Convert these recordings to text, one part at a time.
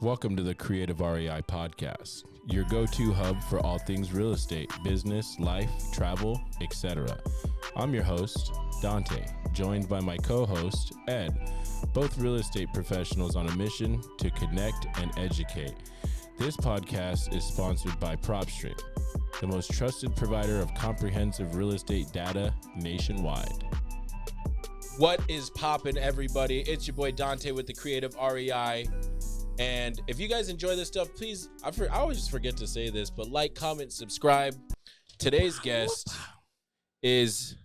Welcome to the Creative REI podcast, your go-to hub for all things real estate, business, life, travel, etc. I'm your host, Dante, joined by my co-host, Ed, both real estate professionals on a mission to connect and educate. This podcast is sponsored by PropStream, the most trusted provider of comprehensive real estate data nationwide. What is poppin', everybody? It's your boy Dante with the Creative REI. And if you guys enjoy this stuff, please, I always forget to say this, but like, comment, subscribe. Today's guest is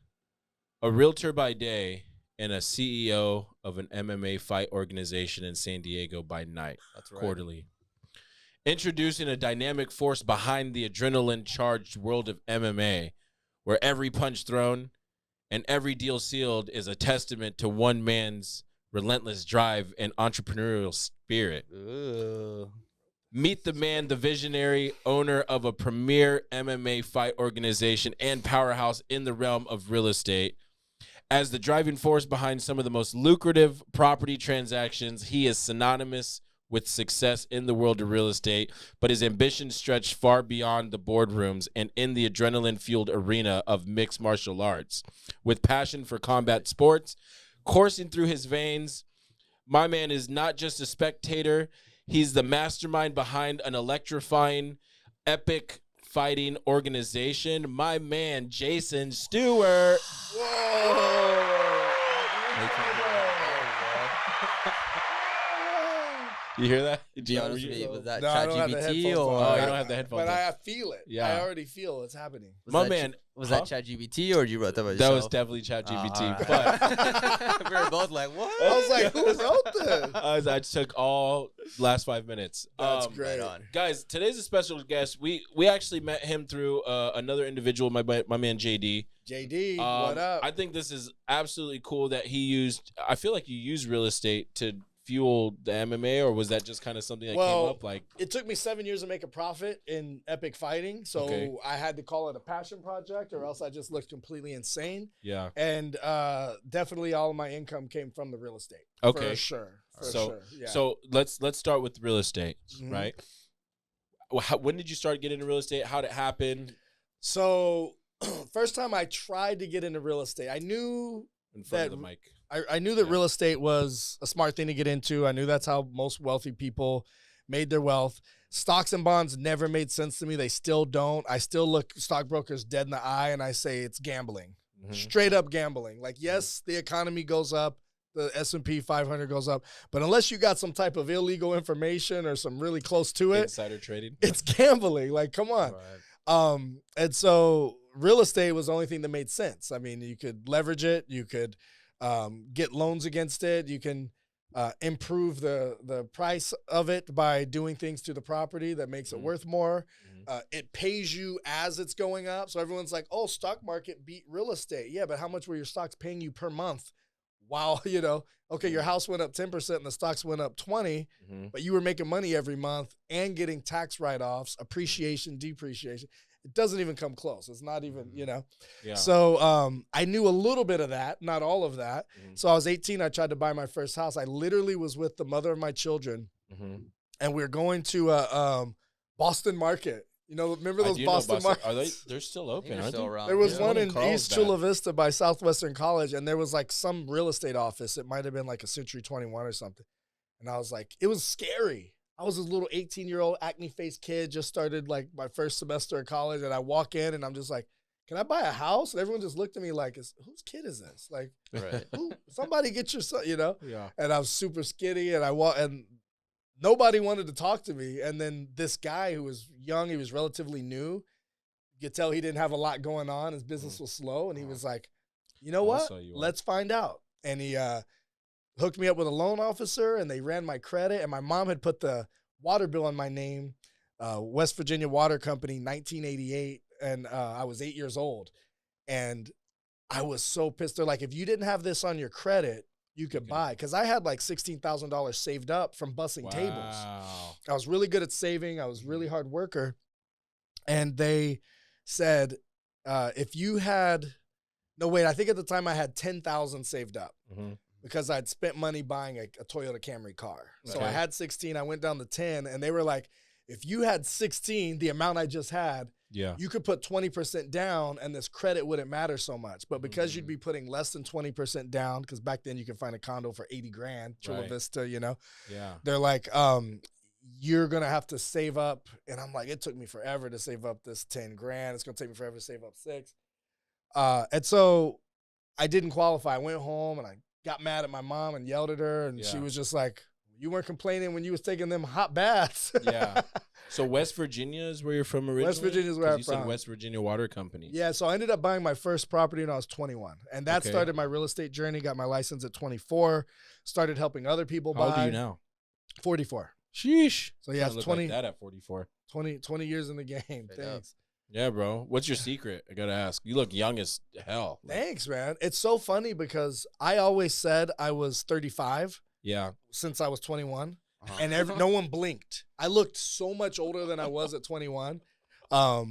a realtor by day and a CEO of an MMA fight organization in San Diego by night. That's right. Quarterly. Introducing a dynamic force behind the adrenaline-charged world of MMA, where every punch thrown and every deal sealed is a testament to one man's relentless drive and entrepreneurial spirit. Ugh. Meet the man, the visionary owner of a premier MMA fight organization and powerhouse in the realm of real estate. As the driving force behind some of the most lucrative property transactions, he is synonymous with success in the world of real estate, but his ambitions stretch far beyond the boardrooms and in the adrenaline-fueled arena of mixed martial arts. With passion for combat sports coursing through his veins, my man is not just a spectator. He's the mastermind behind an electrifying, epic fighting organization. My man, Jason Stewart. Whoa. You hear that? Was that ChatGPT or? Oh, you don't have the headphones. But I feel it. Yeah. I already feel it's happening. My man. Was that ChatGPT or did you wrote that by That yourself? was definitely ChatGPT. But we were both like, what? I was like, who wrote this? I took all last 5 minutes. That's great. Guys, today's a special guest. We actually met him through another individual, my man JD. JD, what up? I think this is absolutely cool that he used. I feel like you used real estate to fuel the MMA, or was that just kind of something that came up? Like, it took me 7 years to make a profit in epic fighting, so I had to call it a passion project, or else I just looked completely insane. Yeah, and definitely all of my income came from the real estate. Okay, for sure. Yeah. So let's start with real estate, right? When did you start getting into real estate? How did it happen? So, first time I tried to get into real estate, I knew in front of the mic. I knew that real estate was a smart thing to get into. I knew that's how most wealthy people made their wealth. Stocks and bonds never made sense to me. They still don't. I still look stockbrokers dead in the eye and I say it's gambling. Straight up gambling. Like, yes, the economy goes up. The S&P 500 goes up. But unless you got some type of illegal information or some really close to it. Insider trading. It's gambling. Like, come on. Right. And so real estate was the only thing that made sense. I mean, you could leverage it. You could get loans against it. You can improve the price of it by doing things to the property that makes it worth more. It pays you as it's going up. So everyone's like, oh, stock market beat real estate. Yeah, but how much were your stocks paying you per month? While, your house went up 10% and the stocks went up 20, but you were making money every month and getting tax write-offs, appreciation, depreciation. It doesn't even come close. It's not even, Yeah. So I knew a little bit of that, not all of that. So I was 18. I tried to buy my first house. I literally was with the mother of my children, and we were going to Boston Market. Remember those Boston markets? They're still open, aren't still they? around. There was one in East Chula Vista by Southwestern College, and there was like some real estate office. It might have been like a Century 21 or something. And I was like, it was scary. I was a little 18-year-old acne-faced kid, just started like my first semester of college, and I walk in and I'm just like, can I buy a house? And everyone just looked at me like, whose kid is this? Like, somebody get your son, Yeah. And I was super skinny, and nobody wanted to talk to me. And then this guy who was young, he was relatively new. You could tell he didn't have a lot going on. His business was slow. And he was like, you know what? Let's find out. And he hooked me up with a loan officer, and they ran my credit. And my mom had put the water bill on my name, West Virginia Water Company, 1988. And I was 8 years old. And I was so pissed. They're like, if you didn't have this on your credit, you could buy. Because I had like $16,000 saved up from bussing tables. I was really good at saving. I was really hard worker. And they said, if you had, no, wait, I think at the time I had 10,000 saved up. because I'd spent money buying a Toyota Camry car. So Okay. I had 16, I went down to 10, and they were like, if you had 16, the amount I just had, Yeah. you could put 20% down and this credit wouldn't matter so much. But because you'd be putting less than 20% down, because back then you could find a condo for 80 grand, Chula Right. Vista, you know, Yeah. they're like, you're going to have to save up. And I'm like, it took me forever to save up this 10 grand. It's going to take me forever to save up 6. And so I didn't qualify. I went home and I got mad at my mom and yelled at her. And she Yeah. was just like, you weren't complaining when you was taking them hot baths. Yeah. So West Virginia is where you're from originally? West Virginia is where 'Cause I'm you said from. West Virginia Water Company. Yeah, so I ended up buying my first property when I was 21. And that Okay. started my real estate journey. Got my license at 24. Started helping other people How old buy. are you now? 44. Sheesh. So yeah, Kinda it's look 20, like that at 44. 20 years in the game. Straight up. Thanks. Yeah, bro. What's your secret? I gotta ask. You look young as hell. Like, Thanks, man. It's so funny because I always said I was 35 yeah. since I was 21. Uh-huh. And no one blinked. I looked so much older than I was at 21. I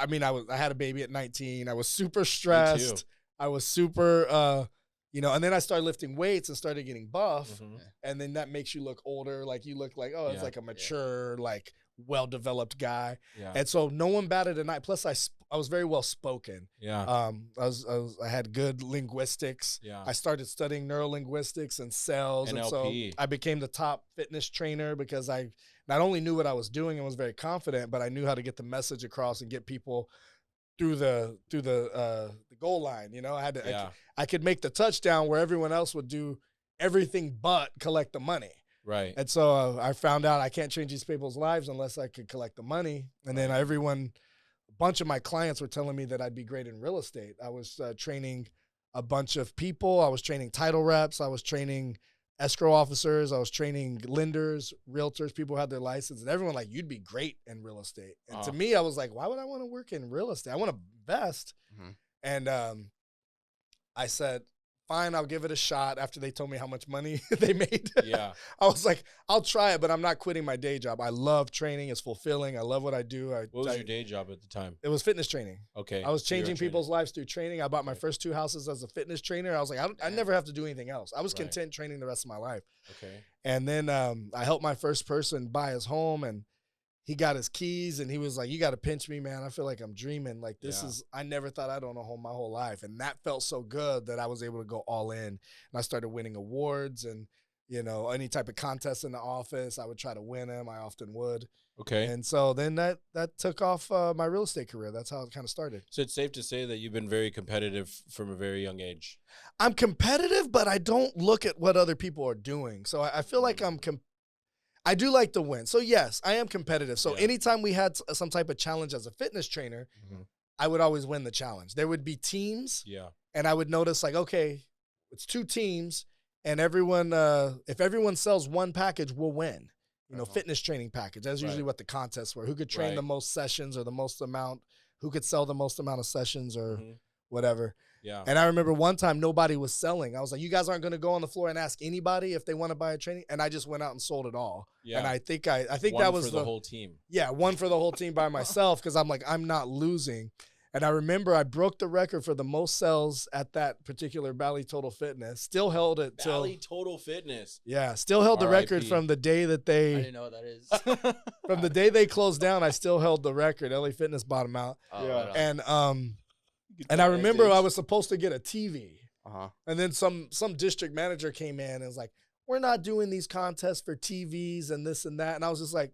mean, I had a baby at 19. I was super stressed. I was super, and then I started lifting weights and started getting buff. Mhm. And then that makes you look older. Like you look like, it's Yeah. like a mature, like well-developed guy. Yeah. And so no one batted an eye. Plus I was very well spoken. Yeah. I had good linguistics. Yeah. I started studying neurolinguistics and sales. And so NLP. I became the top fitness trainer because I not only knew what I was doing and was very confident, but I knew how to get the message across and get people through the goal line. You know, I had to, Yeah. I could make the touchdown where everyone else would do everything but collect the money. Right. And so I found out I can't change these people's lives unless I could collect the money. And then a bunch of my clients were telling me that I'd be great in real estate. I was training a bunch of people. I was training title reps. I was training escrow officers. I was training lenders, realtors, people who had their license. And everyone like, you'd be great in real estate. And to me, I was like, why would I want to work in real estate? I want to invest. Mhm. And I said, fine, I'll give it a shot after they told me how much money they made. Yeah. I was like, I'll try it, but I'm not quitting my day job. I love training. It's fulfilling. I love what I do. What was your day job at the time? It was fitness training. Okay. I was so you were changing training. people's lives through training. I bought my first 2 houses as a fitness trainer. I was like, I never have to do anything else. I was Right. content training the rest of my life. Okay. And then I helped my first person buy his home, and he got his keys, and he was like, you got to pinch me, man. I feel like I'm dreaming. Like I never thought I'd own a home my whole life. And that felt so good that I was able to go all in. And I started winning awards and, any type of contest in the office, I would try to win them. I often would. Okay. And so then that took off my real estate career. That's how it kind of started. So it's safe to say that you've been very competitive from a very young age. I'm competitive, but I don't look at what other people are doing. So I feel like I do like to win. So yes, I am competitive. So Yeah. anytime we had some type of challenge as a fitness trainer, Mhm. I would always win the challenge. There would be teams, Yeah. and I would notice like, okay, it's 2 teams, and everyone, if everyone sells one package, we'll win. Fitness training package. That's usually Right. what the contests were. Who could train the Right. most sessions or the most amount? Who could sell the most amount of sessions or Mhm. whatever? Yeah. And I remember one time nobody was selling. I was like, you guys aren't going to go on the floor and ask anybody if they want to buy a training? And I just went out and sold it all. Yeah. And I think that One was for the whole team. one for the whole team by myself because I'm like, I'm not losing. And I remember I broke the record for the most sales at that particular Bally Total Fitness. Still held it till Bally Total Fitness. still held the record RIP. from the day that I they didn't know what that is. from the day they closed down. I still held the record. LA Fitness bought them out. Oh, Yeah. right on. And I remember I was supposed to get a TV. Uh-huh. And then some district manager came in and was like, we're not doing these contests for TVs and this and that. And I was just like,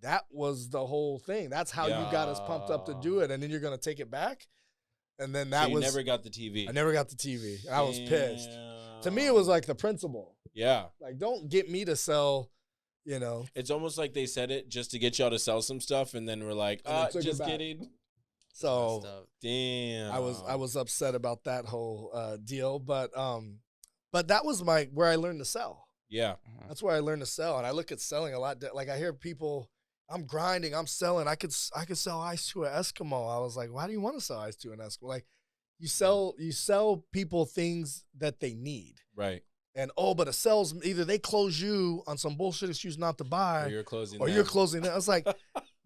that was the whole thing. That's how you got us pumped up to do it. And then you're going to take it back. And then So you never got the TV. I never got the TV. And I was pissed. To me, it was like the principle. Yeah. Like, don't get me to sell, It's almost like they said it just to get y'all to sell some stuff, and then we're like, And then took it just back. kidding. So Messed up. Damn. I was upset about that whole deal. But that was where I learned to sell. Yeah. That's where I learned to sell. And I look at selling a lot. Like I hear people, I'm grinding, I'm selling. I could sell ice to an Eskimo. I was like, why do you want to sell ice to an Eskimo? Like you sell people things that they need. Right. And but a sales, either they close you on some bullshit excuse not to buy, Or you're closing. or them. you're closing it. I was like,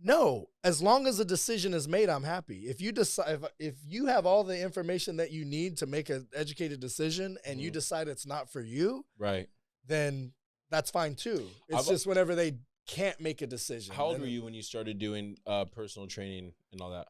No, as long as a decision is made, I'm happy. If you decide, if you have all the information that you need to make an educated decision, and you decide it's not for you, Right. then that's fine too. It's just whenever they can't make a decision. How old were you when you started doing personal training and all that?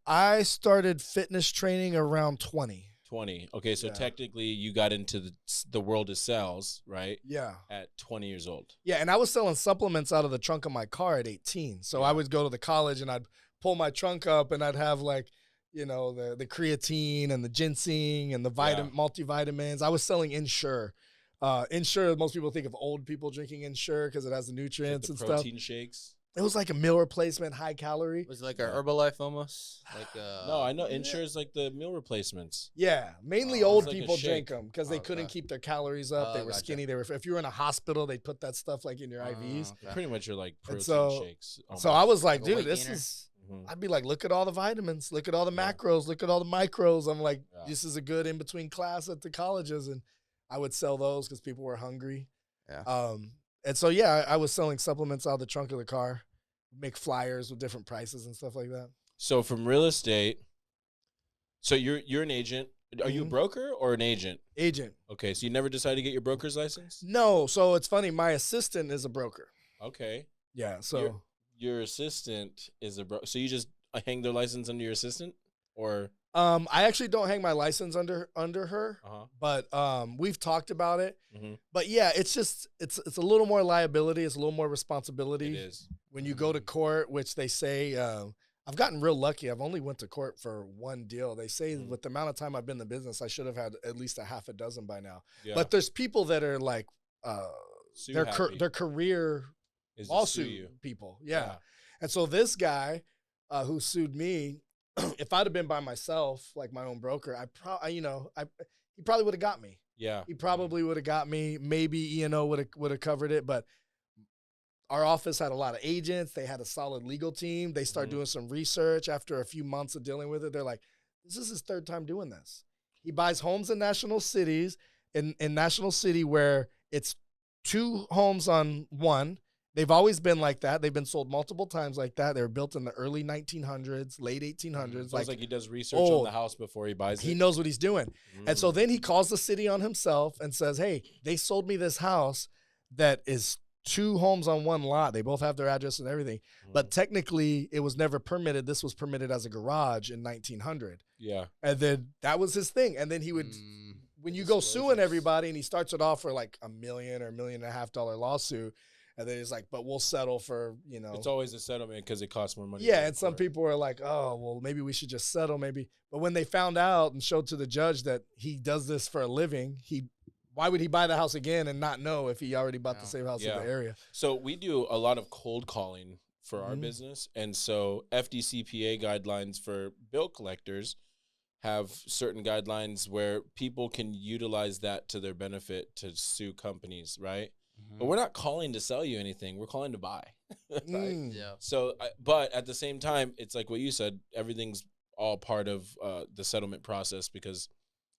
I started fitness training around 20. 20. Okay, so Yeah. technically you got into the world of sales, right? Yeah. At 20 years old. Yeah, and I was selling supplements out of the trunk of my car at 18. So I would go to the college and I'd pull my trunk up and I'd have like, you know, the creatine and the ginseng and the multivitamins. I was selling Ensure. Ensure, most people think of old people drinking Ensure because it has the nutrients and stuff. Protein shakes. It was like a meal replacement, high calorie. Was it like a Herbalife almost? Like No, I know Ensure is like the meal replacements. Yeah, mainly Oh, old it's like a people shake. drink them because they couldn't keep their calories up. They were Gotcha. skinny. They were. If you were in a hospital, they'd put that stuff like in your IVs. Okay. Pretty much are like protein shakes. So I was like, Like a dude, weight this gainer? is. Mhm. I'd be like, look at all the vitamins, look at all the macros, look at all the micros. I'm like, this is a good in between class at the colleges, and I would sell those because people were hungry. Yeah. And so yeah, I was selling supplements out of the trunk of the car, make flyers with different prices and stuff like that. So from real estate, so you're an agent. Are you a broker or an agent? Agent. Okay, so you never decided to get your broker's license? No, so it's funny. My assistant is a broker. Okay. Yeah, so Your assistant is a broker. So you just hang their license under your assistant, or? I actually don't hang my license under her, Uh-huh. but we've talked about it. Mhm. But yeah, it's just it's a little more liability, it's a little more responsibility. It is. When you go to court, which they say, I've gotten real lucky. I've only went to court for one deal. They say with the amount of time I've been in the business, I should have had at least a half a dozen by now. Yeah. But there's people that are like, their career is lawsuit people. Yeah. And so this guy who sued me, if I'd have been by myself, like my own broker, he probably would have got me. Yeah. He probably would have got me. Maybe E&O would have covered it, but our office had a lot of agents. They had a solid legal team. They start doing some research after a few months of dealing with it. They're like, this is his third time doing this. He buys homes in national cities, in National City where it's 2 homes on one. They've always been like that. They've been sold multiple times like that. They were built in the early 1900s, late 1800s. Sounds like he does research on the house before he buys it. He knows what he's doing. And so then he calls the city on himself and says, hey, they sold me this house that is 2 homes on one lot. They both have their address and everything. But technically, it was never permitted. This was permitted as a garage in 1900. Yeah. And then that was his thing. And then he would, when you go suing everybody, and he starts it off for like $1 million or $1.5 million lawsuit, and then he's like, but we'll settle for, you know. It's always a settlement because it costs more money. Yeah, and some people are like, oh, well, maybe we should just settle, maybe. But when they found out and showed to the judge that he does this for a living, why would he buy the house again and not know if he already bought the same house in the area? So we do a lot of cold calling for our business. And so FDCPA guidelines for bill collectors have certain guidelines where people can utilize that to their benefit to sue companies, right? But we're not calling to sell you anything. We're calling to buy. Right? Yeah. So, but at the same time, it's like what you said, everything's all part of the settlement process because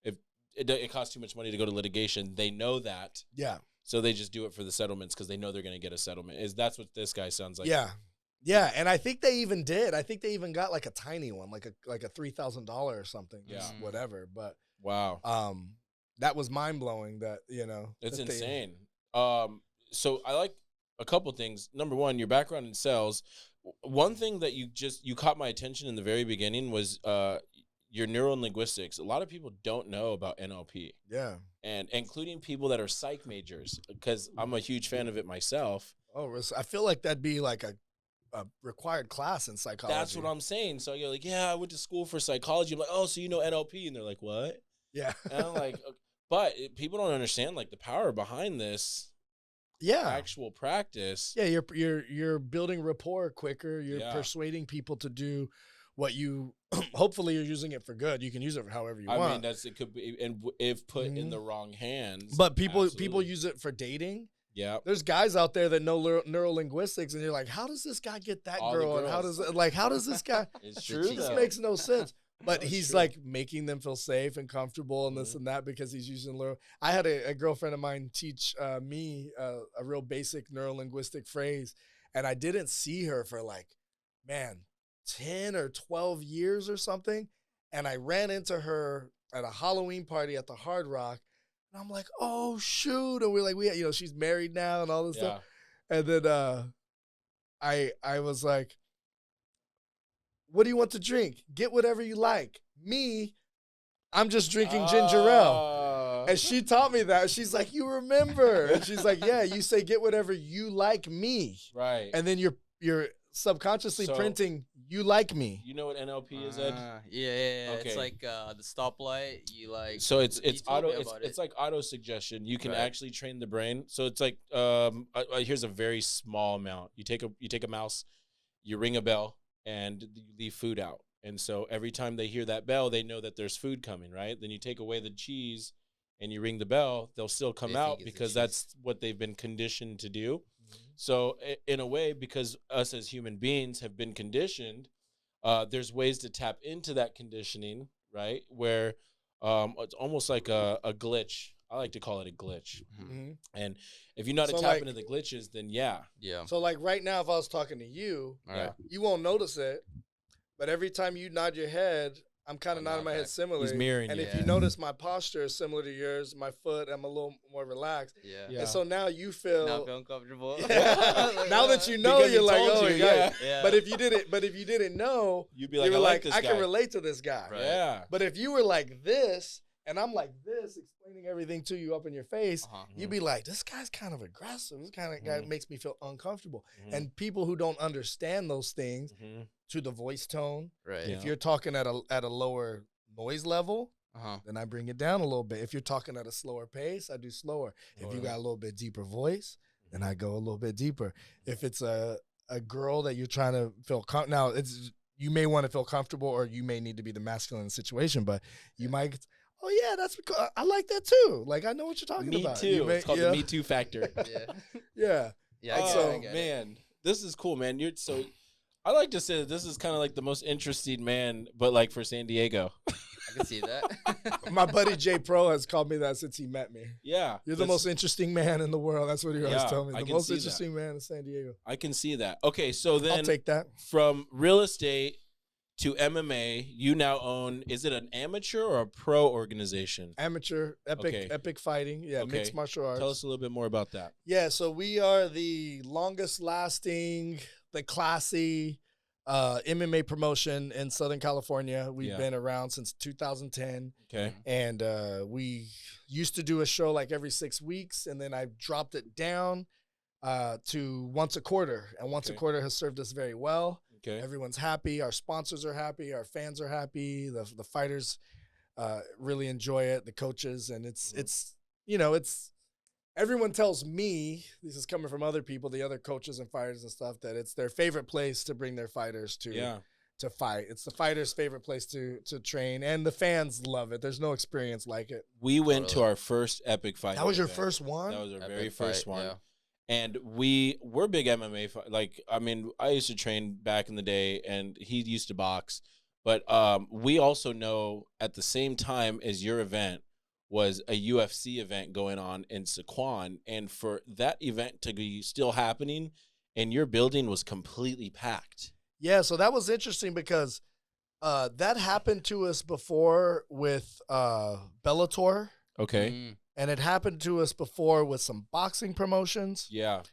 if it costs too much money to go to litigation, they know that. Yeah. So they just do it for the settlements because they know they're going to get a settlement. That's what this guy sounds like. Yeah. Yeah, and I think they even did. I think they even got like a tiny one, like a $3,000 or something. Yeah. Whatever. But wow. That was mind blowing. That it's insane. So I like a couple things. Number one, your background in sales. One thing that you caught my attention in the very beginning was your neurolinguistics. A lot of people don't know about NLP. Yeah. And including people that are psych majors, because I'm a huge fan of it myself. Oh, I feel like that'd be like a required class in psychology. That's what I'm saying. So you're like, yeah, I went to school for psychology. I'm like, oh, so you know NLP? And they're like, what? Yeah. And I'm like, but people don't understand like the power behind this. Yeah. Actual practice. Yeah, you're building rapport quicker. You're persuading people to do what you hopefully you're using it for good. You can use it for however you want. I mean, it could be, and if put in the wrong hands. But people use it for dating. Yeah. There's guys out there that know neurolinguistics, and you're like, how does this guy get that girl? And how does this guy? It's true. It just makes no sense. But he's like making them feel safe and comfortable and this and that because he's using I had a girlfriend of mine teach me a real basic neurolinguistic phrase. and I didn't see her for like, man, 10 or 12 years or something. And I ran into her at a Halloween party at the Hard Rock. And I'm like, oh, shoot. And we're like, she's married now and all this stuff. And then I was like, what do you want to drink? Get whatever you like. Me, I'm just drinking ginger ale. And she taught me that. She's like, you remember. And she's like, yeah, you say get whatever you like me. Right. And then you're subconsciously printing you like me. You know what NLP is, Ed? Yeah. Okay. It's like the stoplight. You like. So it's auto. It's like auto suggestion. You can actually train the brain. So it's like here's a very small amount. You take a mouse, you ring a bell, and you leave food out. And so every time they hear that bell, they know that there's food coming, right? Then you take away the cheese and you ring the bell, they'll still come out because that's what they've been conditioned to do. Mm-hmm. So in a way, because us as human beings have been conditioned, there's ways to tap into that conditioning, right? Where it's almost like a glitch. I like to call it a glitch. Mm-hmm. And if you know how to tap into the glitches, then yeah. So like right now, if I was talking to you, you won't notice it. But every time you nod your head, I'm kind of nodding my head similarly. He's mirroring and you. If you notice my posture is similar to yours, my foot, I'm a little more relaxed. Yeah. And so now you feel. Now feeling comfortable. Now that you know, you're like, oh, yeah. But if you didn't know, you'd be like, I can relate to this guy. Right. Yeah. But if you were like this, and I'm like this, explaining everything to you up in your face, you'd be like, this guy's kind of aggressive. This kind of guy makes me feel uncomfortable. And people who don't understand those things, to the voice tone, right? If you're talking at a lower noise level, then I bring it down a little bit. If you're talking at a slower pace, I do slower. If you got a little bit deeper voice, then I go a little bit deeper. If it's a girl that you're trying to feel now you may want to feel comfortable, or you may need to be the masculine situation, but you might. Oh yeah, that's because I like that too. Like I know what you're talking about. Me too. It's called the Me Too factor. Yeah. So man, this is cool, man. I like to say that this is kind of like the most interesting man, but like for San Diego. I can see that. My buddy Jay Pro has called me that since he met me. Yeah. You're the most interesting man in the world. That's what he always told me. The most interesting man in San Diego. I can see that. Okay, so then I'll take that. From real estate to MMA, you now own, is it an amateur or a pro organization? Amateur, epic fighting. Yeah, mixed martial arts. Tell us a little bit more about that. Yeah, so we are the longest lasting, the classy MMA promotion in Southern California. We've been around since 2010. Okay. And we used to do a show like every 6 weeks, and then I dropped it down to once a quarter. And once a quarter has served us very well. Okay. Everyone's happy. Our sponsors are happy. Our fans are happy. The fighters really enjoy it. The coaches, and it's everyone tells me, this is coming from other people, the other coaches and fighters and stuff, that it's their favorite place to bring their fighters to fight. It's the fighters' favorite place to train, and the fans love it. There's no experience like it. We went to our first epic fight. That was your first one? That was our very first one. Yeah. And we're big MMA. I used to train back in the day, and he used to box. But we also know at the same time as your event was a UFC event going on in Saquon. And for that event to be still happening, and your building was completely packed. Yeah, so that was interesting because that happened to us before with Bellator. Okay. And it happened to us before with some boxing promotions. Yeah.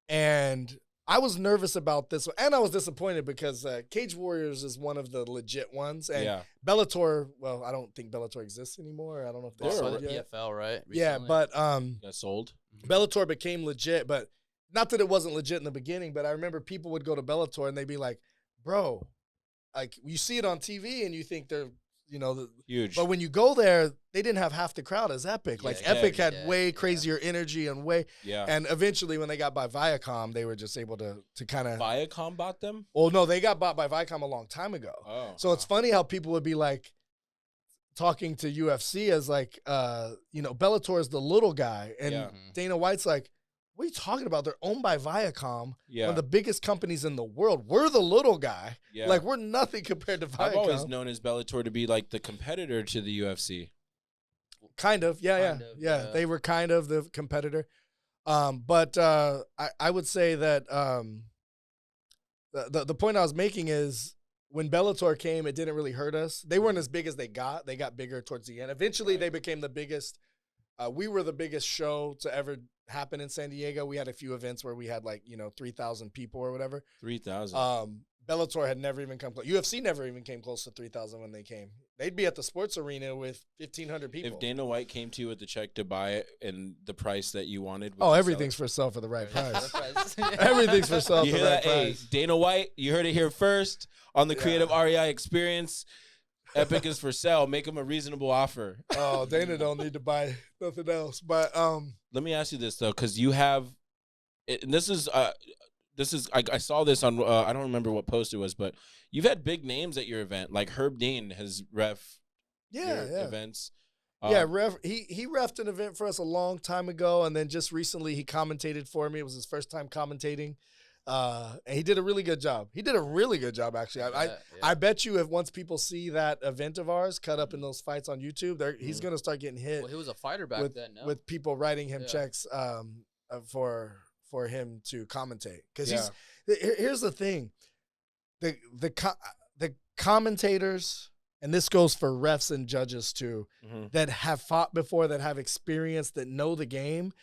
And I was nervous about this one. And I was disappointed because Cage Warriors is one of the legit ones. And Bellator, well, I don't think Bellator exists anymore. I don't know if they're sold yet. PFL, right? Recently. Yeah, but got sold. Bellator became legit, but not that it wasn't legit in the beginning, but I remember people would go to Bellator and they'd be like, bro, like you see it on TV and you think they're, huge. But when you go there, they didn't have half the crowd as Epic. Like Epic had way crazier energy and and eventually when they got by Viacom, they were just able to kind of. Viacom bought them? Well, no, they got bought by Viacom a long time ago. Oh. So it's funny how people would be like talking to UFC as like, Bellator is the little guy. And Dana White's like, what are you talking about? They're owned by Viacom, one of the biggest companies in the world. We're the little guy. Yeah. Like, we're nothing compared to Viacom. I've always known as Bellator to be like the competitor to the UFC. Kind of, yeah. They were kind of the competitor. But I would say that the point I was making is when Bellator came, it didn't really hurt us. They weren't as big as they got. They got bigger towards the end. Eventually, they became the biggest. We were the biggest show to ever happen in San Diego. We had a few events where we had 3,000 people or whatever. 3,000. Bellator had never even come close. UFC never even came close to 3,000 when they came. They'd be at the sports arena with 1,500 people. If Dana White came to you with the check to buy it and the price that you wanted, everything's for sale for the right price. Everything's for sale you for hear the right that? Hey, price. Dana White, you heard it here first on the Creative REI Experience. Epic is for sale. Make him a reasonable offer. Oh, Dana don't need to buy nothing else. But let me ask you this though, because you have, and this is I saw this on I don't remember what post it was, but you've had big names at your event. Like Herb Dean has ref your events. He refed an event for us a long time ago, and then just recently he commentated for me. It was his first time commentating. And he did a really good job. He did a really good job, actually. I bet you if once people see that event of ours cut up in those fights on YouTube, he's going to start getting hit. Well, he was a fighter back then, no? With people writing him checks for him to commentate. Because here's the thing. The commentators, and this goes for refs and judges too, that have fought before, that have experience, that know the game,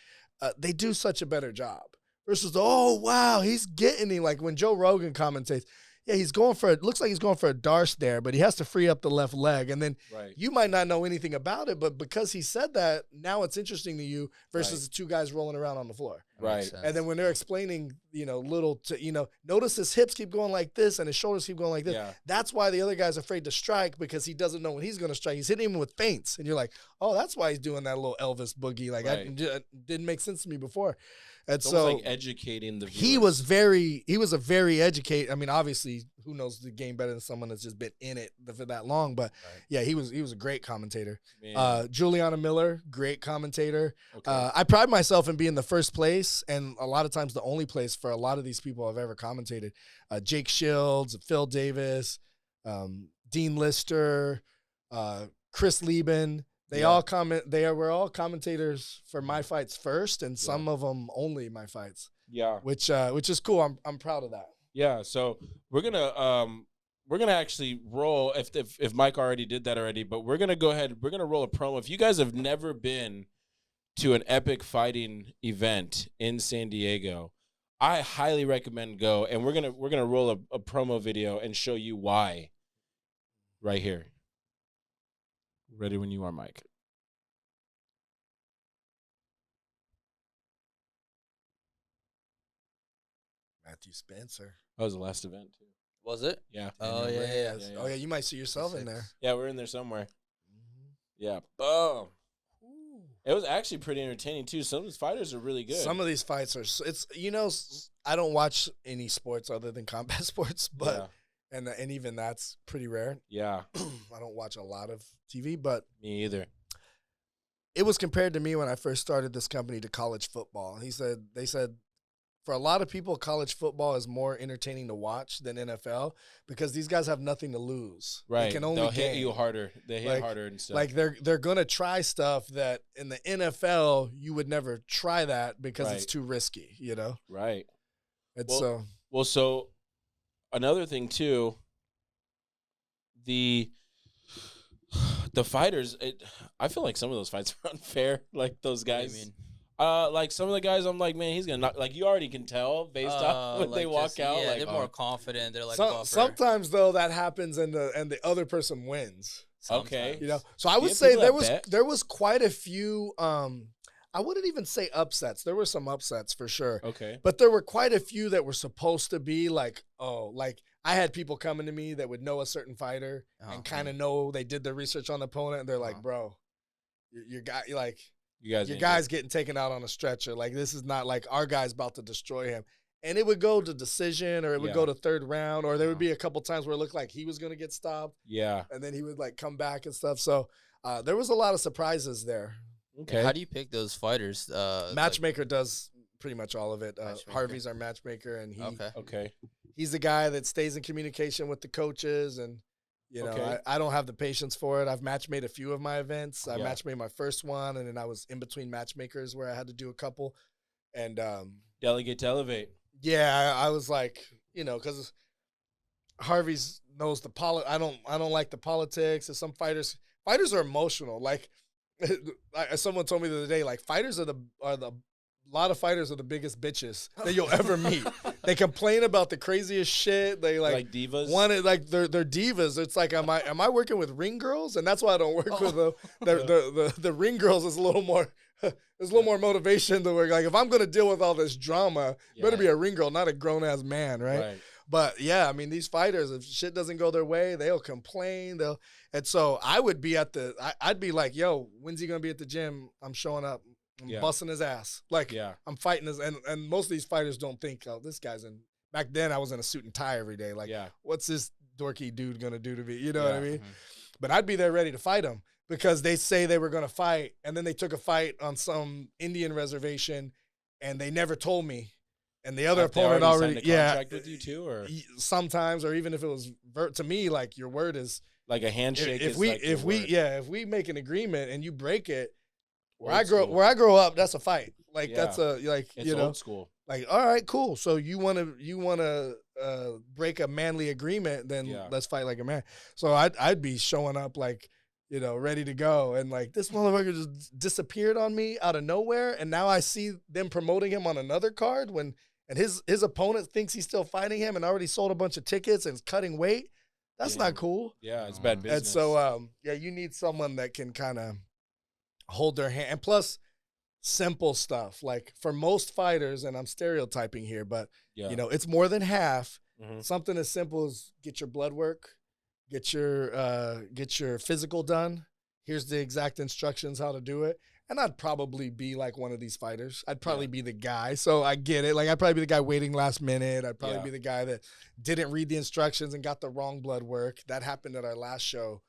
they do such a better job. Versus, oh, wow, he's getting him. Like when Joe Rogan commentates, looks like he's going for a Darce there, but he has to free up the left leg. And then you might not know anything about it, but because he said that, now it's interesting to you versus the two guys rolling around on the floor. Right. And then when they're explaining, notice his hips keep going like this and his shoulders keep going like this. Yeah. That's why the other guy's afraid to strike, because he doesn't know when he's going to strike. He's hitting him with feints. And you're like, oh, that's why he's doing that little Elvis boogie. Like, it didn't make sense to me before. And it's so like educating the viewers. he was a very educated. I mean, obviously, who knows the game better than someone that's just been in it for that long? But he was a great commentator. Juliana Miller, great commentator. Okay. I pride myself in being the first place, and a lot of times the only place for a lot of these people I've ever commentated. Jake Shields, Phil Davis, Dean Lister, Chris Lieben. They were all commentators for my fights first, and some of them only my fights. Yeah, which is cool. I'm proud of that. Yeah, so we're gonna actually roll if Mike already did that already, but we're gonna go ahead. We're gonna roll a promo. If you guys have never been to an epic fighting event in San Diego, I highly recommend go. And we're gonna roll a promo video and show you why. Right here. Ready when you are, Mike. Matthew Spencer. That was the last event, too. Was it? Yeah. Oh, yeah. Oh, yeah, you might see yourself in there. Yeah, we're in there somewhere. Yeah. Boom. It was actually pretty entertaining, too. Some of these fighters are really good. Some of these fights are I don't watch any sports other than combat sports, but and even that's pretty rare. Yeah. I don't watch a lot of TV, but me either. It was compared to me when I first started this company to college football. They said for a lot of people, college football is more entertaining to watch than NFL because these guys have nothing to lose. Right. They'll hit you harder. They hit harder and stuff. Like they're gonna try stuff that in the NFL you would never try that because it's too risky, Right. And so another thing too, the fighters, I feel like some of those fights are unfair. Like those guys. I mean, like some of the guys, I'm like, man, he's gonna knock. Like you already can tell based off when they walk out. Yeah, like, they're more confident. They're like sometimes though that happens and the other person wins. Sometimes. Okay, So I would say there was quite a few. I wouldn't even say upsets. There were some upsets for sure. Okay. But there were quite a few that were supposed to be like, I had people coming to me that would know a certain fighter and kind of know they did their research on the opponent, and they're like, bro, your guy's getting taken out on a stretcher. Like, this is not like our guy's about to destroy him. And it would go to decision, or it would go to third round, or there would be a couple times where it looked like he was going to get stopped. Yeah. And then he would like come back and stuff. So there was a lot of surprises there. Okay. How do you pick those fighters? Matchmaker does pretty much all of it. Harvey's our matchmaker, and he's the guy that stays in communication with the coaches. And I don't have the patience for it. I've matchmade a few of my events. I matchmade my first one, and then I was in between matchmakers where I had to do a couple. And delegate to elevate. Yeah, I was like, because Harvey's knows the I don't like the politics. And some fighters are emotional. Like someone told me the other day, like fighters a lot of fighters are the biggest bitches that you'll ever meet. They complain about the craziest shit. They like divas. Want it like they're divas. It's like am I working with ring girls? And that's why I don't work with them. The ring girls is a little more. There's a little more motivation to work. Like if I'm gonna deal with all this drama, you better be a ring girl, not a grown ass man, right? But yeah, I mean these fighters, if shit doesn't go their way, they'll complain. And so I would be I'd be like, yo, when's he gonna be at the gym? I'm showing up. I'm busting his ass. Like, I'm fighting this. And most of these fighters don't think, oh, this guy's in. Back then, I was in a suit and tie every day. Like, what's this dorky dude going to do to me? You know what I mean? Mm-hmm. But I'd be there ready to fight him because they say they were going to fight. And then they took a fight on some Indian reservation and they never told me. And the other opponent already signed a contract with you too? Or sometimes, or even if it was, to me, like your word is. Like a handshake if we make an agreement and you break it, where I grow up, that's a fight. Like that's it's old school. Like, all right, cool. So you wanna break a manly agreement, then let's fight like a man. So I'd be showing up like, ready to go. And like this motherfucker just disappeared on me out of nowhere. And now I see them promoting him on another card and his opponent thinks he's still fighting him and already sold a bunch of tickets and is cutting weight. That's not cool. Yeah, it's bad business. And so you need someone that can kind of hold their hand. And plus, simple stuff. Like for most fighters, and I'm stereotyping here, but it's more than half. Mm-hmm. Something as simple as get your blood work, get your physical done. Here's the exact instructions how to do it. And I'd probably be like one of these fighters. I'd probably be the guy. So I get it. Like I'd probably be the guy waiting last minute. I'd probably be the guy that didn't read the instructions and got the wrong blood work. That happened at our last show.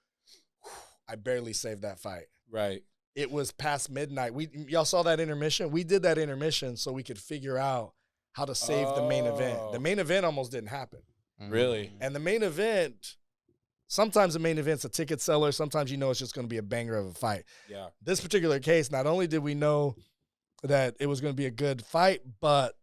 I barely saved that fight. Right. It was past midnight. Y'all saw that intermission? We did that intermission so we could figure out how to save the main event. The main event almost didn't happen. Really? And the main event, sometimes the main event's a ticket seller. Sometimes it's just going to be a banger of a fight. Yeah. This particular case, not only did we know that it was going to be a good fight, but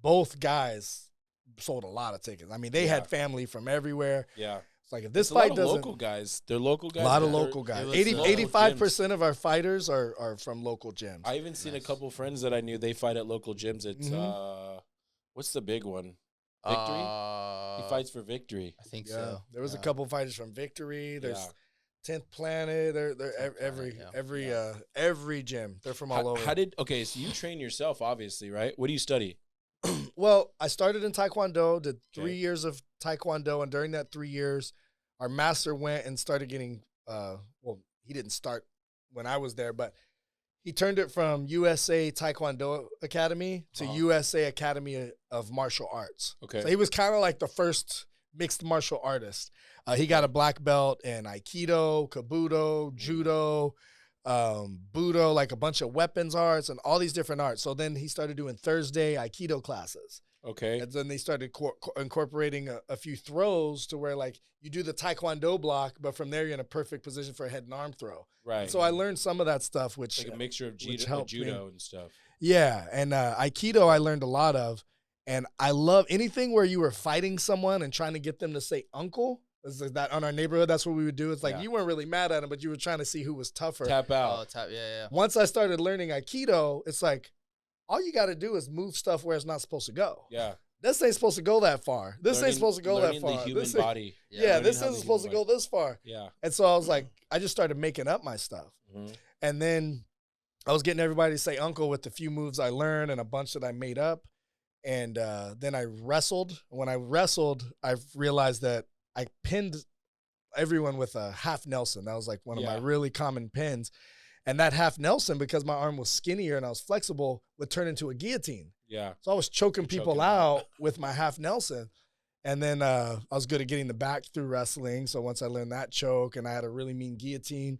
both guys sold a lot of tickets. I mean, they had family from everywhere. Yeah. Like if this fight doesn't, local guys, they're local guys. A lot of local guys. 85% of our fighters are from local gyms. I even seen a couple friends that I knew. They fight at local gyms. It's what's the big one? Victory. He fights for Victory. I think so. There was a couple fighters from Victory. There's 10th Planet. They're every gym. They're from all over. So you train yourself, obviously, right? What do you study? Well, I started in Taekwondo, did 3 years of Taekwondo, and during that 3 years, our master went and started getting, he didn't start when I was there, but he turned it from USA Taekwondo Academy to USA Academy of Martial Arts. Okay. So he was kind of like the first mixed martial artist. He got a black belt in Aikido, Kabuto, Judo, Budo, like a bunch of weapons arts and all these different arts. So then he started doing Thursday Aikido classes. Okay. And then they started incorporating a few throws to where like you do the Taekwondo block, but from there you're in a perfect position for a head and arm throw. Right. And so I learned some of that stuff, which like a mixture of judo and stuff. Yeah. And Aikido I learned a lot of. And I love anything where you were fighting someone and trying to get them to say uncle. It's like that on our neighborhood. That's what we would do. It's like you weren't really mad at him, but you were trying to see who was tougher. Tap out. Once I started learning Aikido, it's like all you got to do is move stuff where it's not supposed to go. Yeah. This ain't supposed to go that far. This ain't supposed to go that far. The human body. This isn't supposed to go this far. Yeah. And so I was like, I just started making up my stuff. Mm-hmm. And then I was getting everybody to say uncle with the few moves I learned and a bunch that I made up. And then I wrestled. When I wrestled, I realized that I pinned everyone with a half Nelson. That was like one of my really common pins. And that half Nelson, because my arm was skinnier and I was flexible, would turn into a guillotine. Yeah. So I was choking people out with my half Nelson. And then I was good at getting the back through wrestling. So once I learned that choke, and I had a really mean guillotine.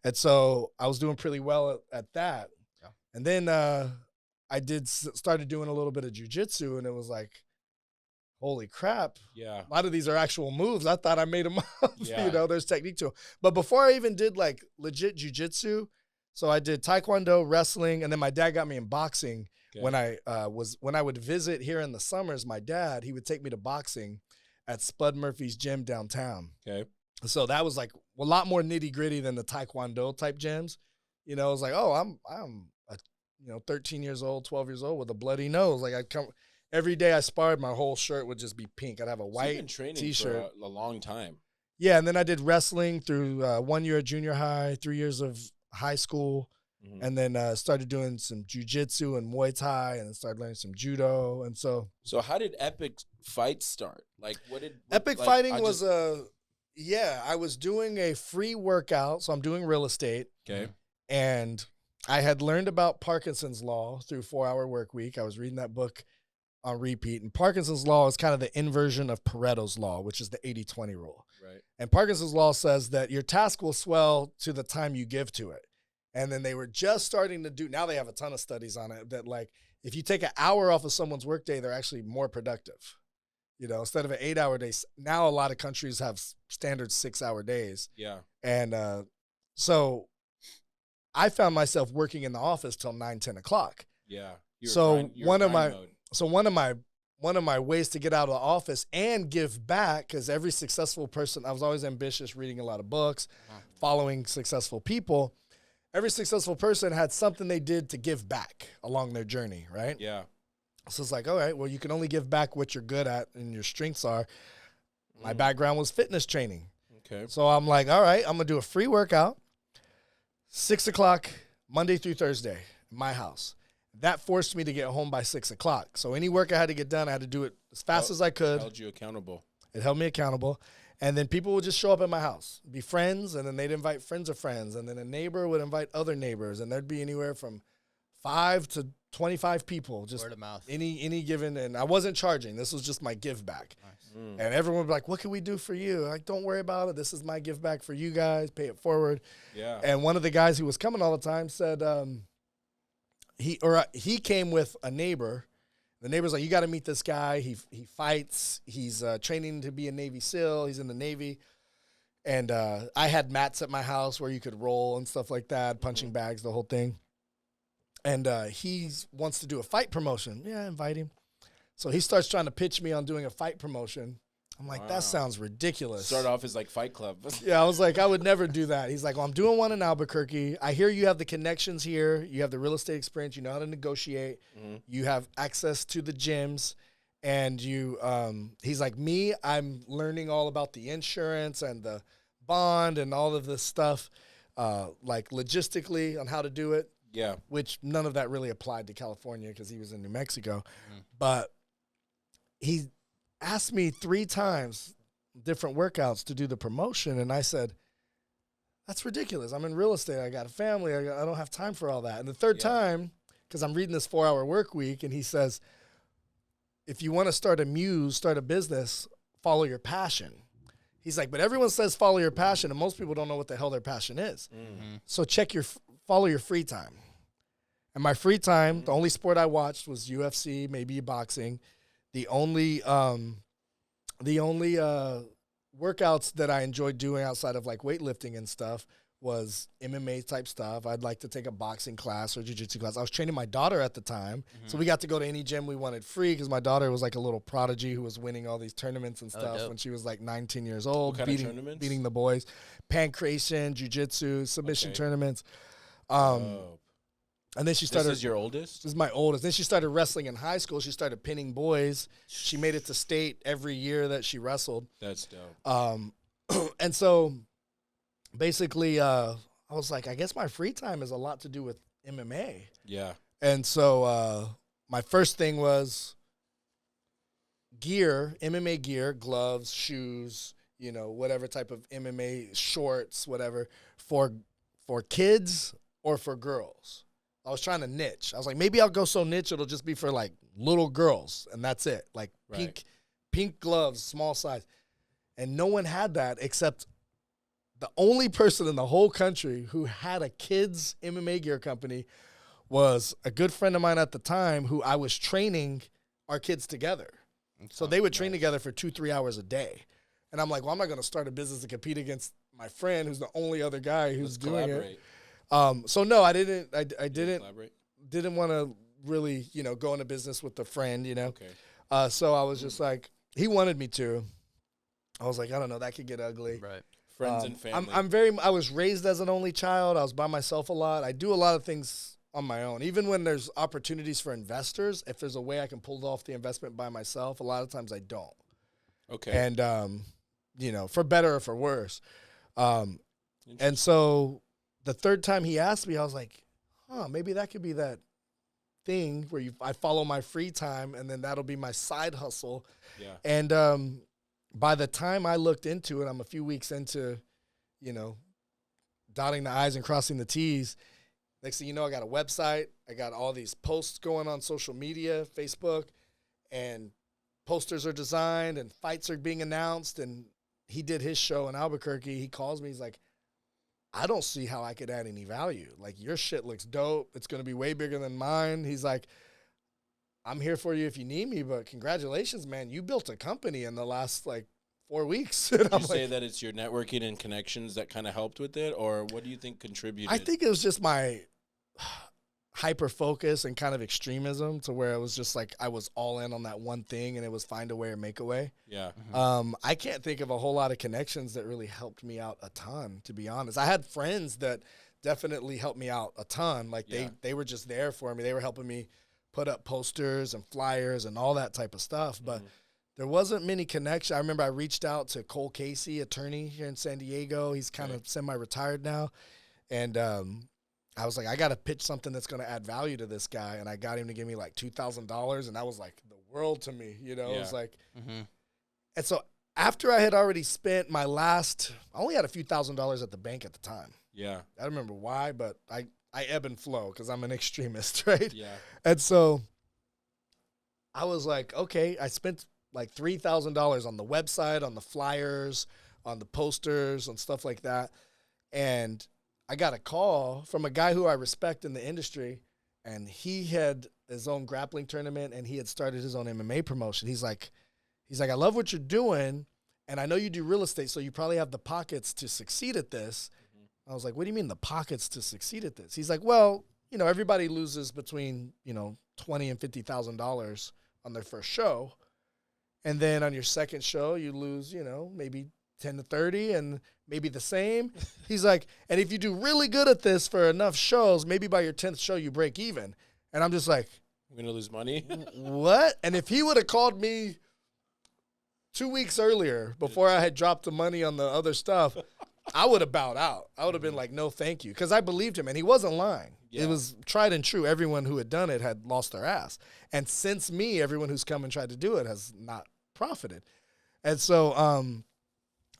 And so I was doing pretty well at that. Yeah. And then I started doing a little bit of jiu-jitsu, and it was like, holy crap. Yeah. A lot of these are actual moves. I thought I made them up. Yeah. There's technique to them. But before I even did like legit jiu-jitsu, so I did Taekwondo, wrestling, and then my dad got me in boxing. Okay. When I would visit here in the summers, my dad, he would take me to boxing at Spud Murphy's gym downtown. Okay. So that was like a lot more nitty gritty than the Taekwondo type gyms. You know, it was like, oh, I'm a, 13 years old, 12 years old with a bloody nose. Like I'd come every day I sparred, my whole shirt would just be pink. I'd have a white you've been training t-shirt for a long time. Yeah, and then I did wrestling through 1 year of junior high, 3 years of high school, and then started doing some jujitsu and Muay Thai, and then started learning some judo. And so how did Epic Fights start? Like, Epic Fighting was I was doing a free workout. So I'm doing real estate. Okay. And I had learned about Parkinson's Law through 4 Hour Work Week. I was reading that book on repeat. And Parkinson's Law is kind of the inversion of Pareto's Law, which is the 80-20 rule. Right. And Parkinson's Law says that your task will swell to the time you give to it. And then they were just starting to do, now they have a ton of studies on it, that like if you take an hour off of someone's workday, they're actually more productive. You know, instead of an 8 hour day, now a lot of countries have standard 6 hour days. Yeah. And so I found myself working in the office till 9, 10 o'clock. Yeah. One of my ways to get out of the office and give back, because every successful person, I was always ambitious, reading a lot of books, following successful people. Every successful person had something they did to give back along their journey, right? Yeah. So it's like, all right, well, you can only give back what you're good at and your strengths are. My background was fitness training. Okay. So I'm like, all right, I'm going to do a free workout, 6 o'clock, Monday through Thursday, my house. That forced me to get home by 6 o'clock. So any work I had to get done, I had to do it as fast as I could. It held you accountable. It held me accountable. And then people would just show up at my house, be friends, and then they'd invite friends of friends. And then a neighbor would invite other neighbors. And there'd be anywhere from 5 to 25 people. Just word of mouth. Any given. And I wasn't charging. This was just my give back. Nice. And everyone would be like, what can we do for you? Like, don't worry about it. This is my give back for you guys. Pay it forward. Yeah. And one of the guys who was coming all the time said, he came with a neighbor. The neighbor's like, you got to meet this guy. He fights. He's training to be a Navy SEAL. He's in the Navy. And I had mats at my house where you could roll and stuff like that, punching bags, the whole thing. And he wants to do a fight promotion. Yeah, invite him. So he starts trying to pitch me on doing a fight promotion. I'm like, that sounds ridiculous. Start off as like Fight Club. Yeah, I was like, I would never do that. He's like, well, I'm doing one in Albuquerque. I hear you have the connections here. You have the real estate experience. You know how to negotiate. You have access to the gyms. And you, he's like, me, I'm learning all about the insurance and the bond and all of this stuff, like logistically on how to do it. Yeah. Which none of that really applied to California because he was in New Mexico. But he asked me 3 times different workouts to do the promotion. And I said, that's ridiculous. I'm in real estate. I got a family. I don't have time for all that. And the third time, because I'm reading this 4 Hour Work Week, and he says, if you want to start a business, follow your passion. He's like, but everyone says follow your passion, and most people don't know what the hell their passion is. So follow your free time. And my free time, the only sport I watched was UFC, maybe boxing. The only workouts that I enjoyed doing outside of like weightlifting and stuff was MMA type stuff. I'd like to take a boxing class or jiu-jitsu class. I was training my daughter at the time, so we got to go to any gym we wanted free because my daughter was like a little prodigy who was winning all these tournaments and stuff when she was like 19 years old, what kind of tournaments? Beating the boys, pancration, jiu-jitsu, submission tournaments. And then she started. This is your oldest? This is my oldest. Then she started wrestling in high school. She started pinning boys. She made it to state every year that she wrestled. That's dope. And so basically, I was like, I guess my free time has a lot to do with MMA. Yeah. And so my first thing was gear, MMA gear, gloves, shoes, whatever type of MMA shorts, whatever, for kids or for girls. I was trying to niche. I was like, maybe I'll go so niche it'll just be for like little girls, and that's it. Like pink gloves, small size. And no one had that except the only person in the whole country who had a kids MMA gear company was a good friend of mine at the time who I was training our kids together. So they would train together for 2-3 hours a day. And I'm like, well, I'm not going to start a business to compete against my friend who's the only other guy who's doing it. So no, I didn't want to really, go into business with a friend, Okay. So I was just like, he wanted me to. I was like, I don't know, that could get ugly. Right. Friends and family. I was raised as an only child. I was by myself a lot. I do a lot of things on my own. Even when there's opportunities for investors, if there's a way I can pull off the investment by myself, a lot of times I don't. Okay. And, for better or for worse. And so the third time he asked me, I was like, maybe that could be that thing where I follow my free time, and then that'll be my side hustle. Yeah. And by the time I looked into it, I'm a few weeks into, dotting the I's and crossing the T's. Next thing you know, I got a website. I got all these posts going on social media, Facebook, and posters are designed and fights are being announced. And he did his show in Albuquerque. He calls me. He's like, I don't see how I could add any value. Like, your shit looks dope. It's going to be way bigger than mine. He's like, I'm here for you if you need me, but congratulations, man. You built a company in the last, 4 weeks. Did you say that it's your networking and connections that kind of helped with it, or what do you think contributed? I think it was just my hyper focus and kind of extremism to where it was just like I was all in on that one thing, and it was find a way or make a way. Yeah. I can't think of a whole lot of connections that really helped me out a ton, to be honest. I had friends that definitely helped me out a ton. Like they were just there for me. They were helping me put up posters and flyers and all that type of stuff. But there wasn't many connections. I remember I reached out to Cole Casey, attorney here in San Diego. He's kind of semi-retired now. And I was like, I got to pitch something that's going to add value to this guy. And I got him to give me like $2,000. And that was like the world to me, It was like, and so after I had already spent I only had a few $1,000s at the bank at the time. Yeah. I don't remember why, but I ebb and flow because I'm an extremist, right? Yeah. And so I was like, okay, I spent like $3,000 on the website, on the flyers, on the posters, on stuff like that. And I got a call from a guy who I respect in the industry, and he had his own grappling tournament, and he had started his own MMA promotion. He's like, I love what you're doing, and I know you do real estate, so you probably have the pockets to succeed at this. I was like, what do you mean the pockets to succeed at this? He's like, well, everybody loses between, $20,000 and $50,000 on their first show. And then on your second show, you lose, maybe 10 to 30 and maybe the same. He's like, and if you do really good at this for enough shows, maybe by your 10th show, you break even. And I'm just like, I'm going to lose money? What? And if he would have called me 2 weeks earlier before I had dropped the money on the other stuff, I would have bowed out. I would have been like, no, thank you. Because I believed him, and he wasn't lying. Yeah. It was tried and true. Everyone who had done it had lost their ass. And since me, everyone who's come and tried to do it has not profited. And so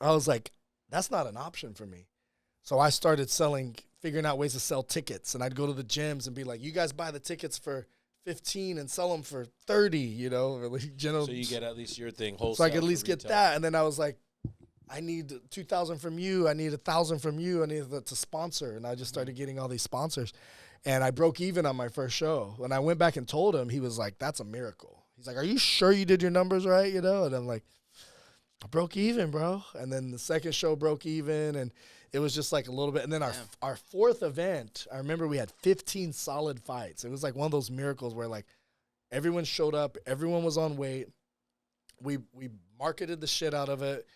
I was like, that's not an option for me. So I started figuring out ways to sell tickets. And I'd go to the gyms and be like, you guys buy the tickets for $15 and sell them for $30, So you get at least your thing wholesale. So I could at least get that. And then I was like, I need $2,000 from you. I need $1,000 from you. I need to sponsor. And I just started getting all these sponsors. And I broke even on my first show. When I went back and told him, he was like, that's a miracle. He's like, are you sure you did your numbers right? And I'm like, I broke even, bro. And then the second show broke even. And it was just like a little bit. And then our fourth event, I remember we had 15 solid fights. It was like one of those miracles where like everyone showed up. Everyone was on weight. We marketed the shit out of it.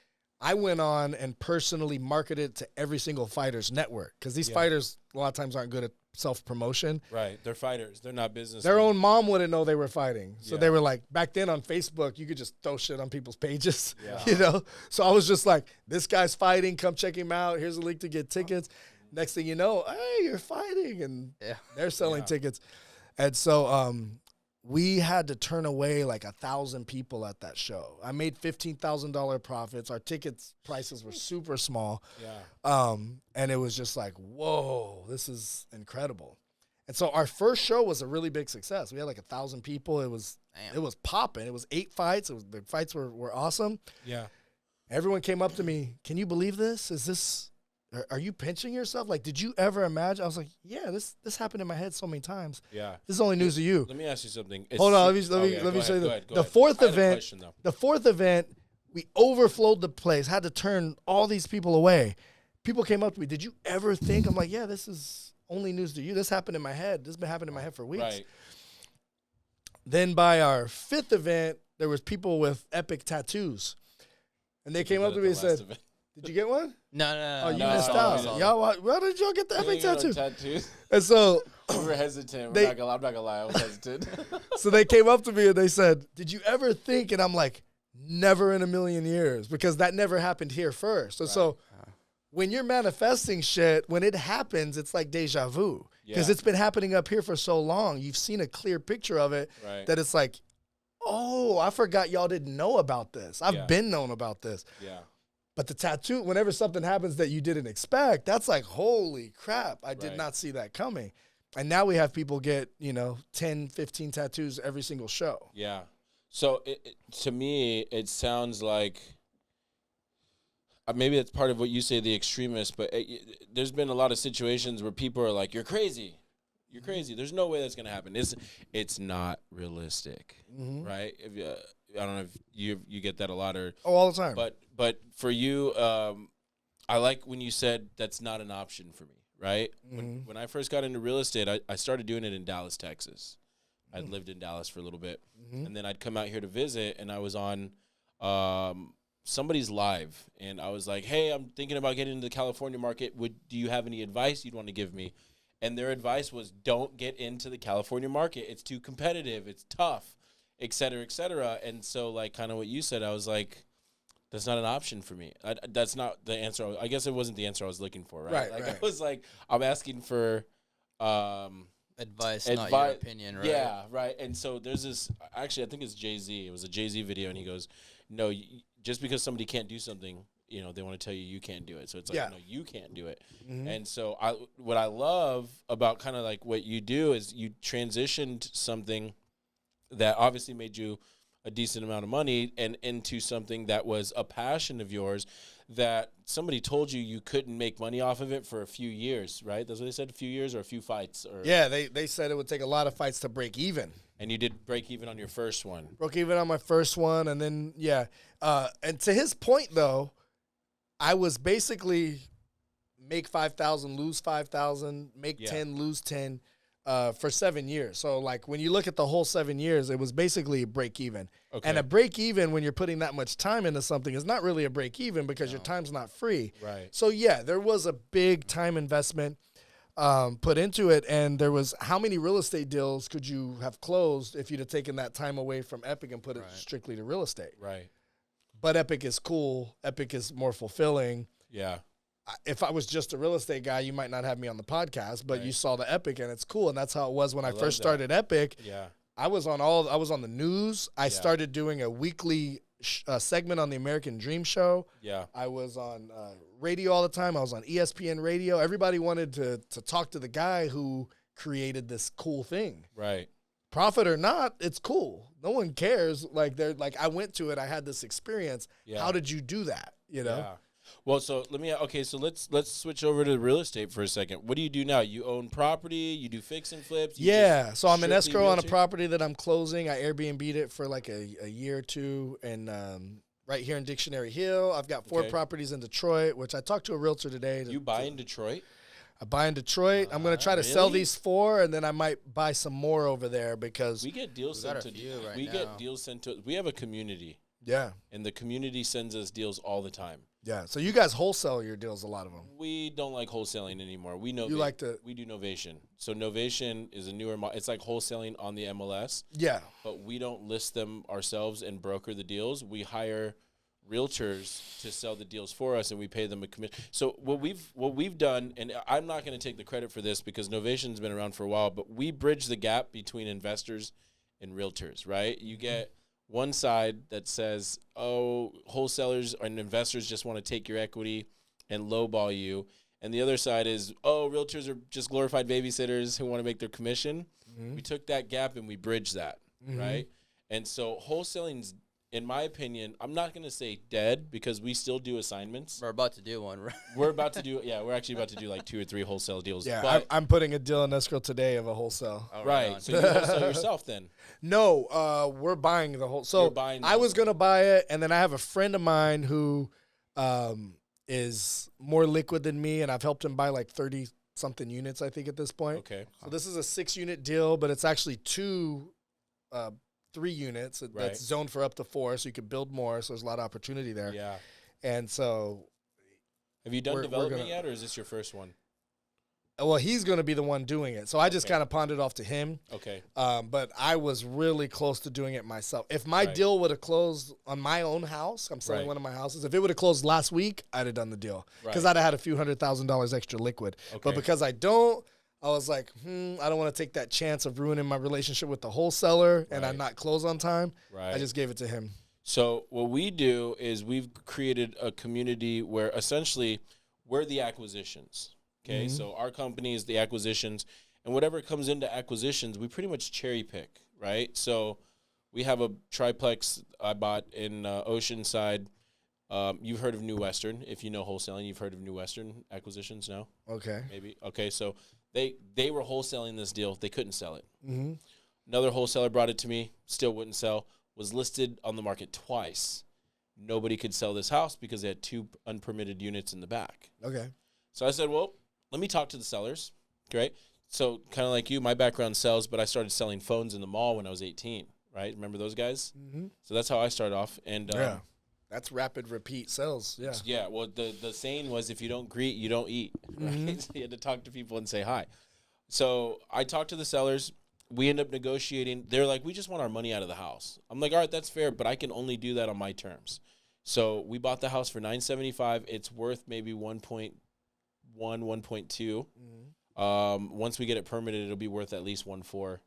I went on and personally marketed to every single fighter's network because these fighters a lot of times aren't good at self-promotion. Right. They're fighters. They're not business. Their own mom wouldn't know they were fighting. So they were like, back then on Facebook, you could just throw shit on people's pages, So I was just like, this guy's fighting. Come check him out. Here's a link to get tickets. Next thing you know, hey, you're fighting. And they're selling tickets. And so we had to turn away like 1,000 people at that show. I made $15,000 profits. Our tickets prices were super small. And it was just like, whoa, this is incredible. And so our first show was a really big success. We had like 1,000 people. It was popping. It was 8 fights. The fights were awesome. Yeah. Everyone came up to me, can you believe this? Are you pinching yourself? Like, did you ever imagine? I was like, yeah, this happened in my head so many times. Yeah. This is only news to you. Let me ask you something. Hold on. Let me show you the fourth event. The fourth event, we overflowed the place, had to turn all these people away. People came up to me, did you ever think? I'm like, yeah, this is only news to you. This happened in my head. This has been happening in my head for weeks. Right. Then by our 5th event, there was people with epic tattoos. And they came up to me and said, did you get one? No. Oh, you missed out. Y'all, why did y'all get the epic tattoo? Tattoos. And so We were hesitant. I'm not gonna lie. I was hesitant. so they came up to me and they said, did you ever think? And I'm like, never in a million years, because that never happened here first. And so when you're manifesting shit, when it happens, it's like deja vu, because it's been happening up here for so long. You've seen a clear picture of it that it's like, oh, I forgot y'all didn't know about this. I've been known about this. Yeah. But the tattoo, whenever something happens that you didn't expect, that's like, holy crap, I did not see that coming. And now we have people get, 10, 15 tattoos every single show. Yeah. So to me, it sounds like maybe that's part of what you say, the extremist, but there's been a lot of situations where people are like, you're crazy. You're crazy. There's no way that's going to happen. It's not realistic, right? I don't know if you get that a lot or all the time. But for you, I like when you said that's not an option for me, right? When I first got into real estate, I started doing it in Dallas, Texas. I'd lived in Dallas for a little bit, and then I'd come out here to visit, and I was on somebody's live, and I was like, hey, I'm thinking about getting into the California market. Do you have any advice you'd want to give me? And their advice was, don't get into the California market. It's too competitive. It's tough, et cetera, et cetera. And so, like, kind of what you said, I was like, that's not an option for me. That's not the answer. I guess it wasn't the answer I was looking for, right? I was like, I'm asking for advice, not your opinion, right? Yeah, right. And so there's this, actually, I think it's Jay-Z. It was a Jay-Z video, and he goes, no, just because somebody can't do something, they want to tell you can't do it. So it's like, no, you can't do it. And so what I love about kind of like what you do is you transitioned something that obviously made you a decent amount of money and into something that was a passion of yours that somebody told you couldn't make money off of it for a few years, right? That's what they said, a few years or a few fights? Yeah, they said it would take a lot of fights to break even. And you did break even on your first one. Broke even on my first one, and then, and to his point, though, I was basically make 5,000, lose 5,000, make 10, lose 10 for 7 years. So, like, when you look at the whole 7 years, it was basically a break even. Okay. And a break even when you're putting that much time into something is not really a break even because your time's not free. Right. So, yeah, there was a big time investment put into it. And there was, how many real estate deals could you have closed if you'd have taken that time away from Epic and put it strictly to real estate? Right. But Epic is cool. Epic is more fulfilling. Yeah. If I was just a real estate guy, you might not have me on the podcast, but you saw the Epic and it's cool. And that's how it was when I first started Epic. Yeah. I was on the news. I started doing a weekly segment on the American Dream Show. Yeah. I was on radio all the time. I was on ESPN radio. Everybody wanted to talk to the guy who created this cool thing. Right. Profit or not, it's cool. No one cares. Like I went to it. I had this experience. Yeah. How did you do that? Yeah. Well, so let's switch over to real estate for a second. What do you do now? You own property. You do fix and flips. So I'm in escrow on a property that I'm closing. I Airbnb'd it for like a year or two, and right here in Dictionary Hill, I've got 4 properties in Detroit, which I talked to a realtor today. You buy in Detroit? I buy in Detroit. I'm going to try to sell these 4, and then I might buy some more over there because we get deals sent to us. Get deals sent to us. We have a community. Yeah. And the community sends us deals all the time. Yeah. So you guys wholesale your deals, a lot of them. We don't like wholesaling anymore. We do Novation. So Novation is a newer it's like wholesaling on the MLS. Yeah. But we don't list them ourselves and broker the deals. We hire realtors to sell the deals for us, and we pay them a commission. So what we've done, and I'm not going to take the credit for this because Novation's been around for a while, but we bridge the gap between investors and realtors, right? You get one side that says, oh, wholesalers and investors just want to take your equity and lowball you. And the other side is, oh, realtors are just glorified babysitters who want to make their commission. We took that gap and we bridged that, right? And so wholesaling's, in my opinion, I'm not going to say dead because we still do assignments. We're about to do one, right? We're actually about to do like 2 or 3 wholesale deals. Yeah, but I'm putting a deal in escrow today of a whole-sale. Right. So you wholesale yourself then? No, we're buying the whole. So I was going to buy it, and then I have a friend of mine who is more liquid than me, and I've helped him buy like 30-something units, I think, at this point. Okay. So this is a 6-unit deal, but it's actually 2 3 units that's zoned for up to 4, so you could build more. So there's a lot of opportunity there. Yeah. And so, have you done development yet, or is this your first one? Well, he's going to be the one doing it. So I just kind of pawned it off to him. Okay. But I was really close to doing it myself. If my deal would have closed on my own house, I'm selling one of my houses. If it would have closed last week, I'd have done the deal because I'd have had a few $100,000 extra liquid. Okay. But because I don't, I was like, I don't want to take that chance of ruining my relationship with the wholesaler and I not close on time. Right. I just gave it to him. So what we do is we've created a community where essentially we're the acquisitions. Okay, so our company is the acquisitions, and whatever comes into acquisitions, we pretty much cherry pick, right? So we have a triplex I bought in Oceanside. You've heard of New Western. If you know wholesaling, you've heard of New Western acquisitions, no? Okay. Maybe. Okay, so they were wholesaling this deal. They couldn't sell it. Another wholesaler brought it to me, still wouldn't sell, was listed on the market twice. Nobody could sell this house because they had 2 unpermitted units in the back. Okay. So I said, well, let me talk to the sellers, right? So kind of like you, my background sells, but I started selling phones in the mall when I was 18, right? Remember those guys? So that's how I started off. And that's rapid repeat sales. Yeah. Yeah. Well, the saying was, if you don't greet, you don't eat. Right? So you had to talk to people and say hi. So I talked to the sellers. We end up negotiating. They're like, we just want our money out of the house. I'm like, all right, that's fair, but I can only do that on my terms. So we bought the house for $975. It's worth maybe 1.1, 1.2. Once we get it permitted, it'll be worth at least 1.4.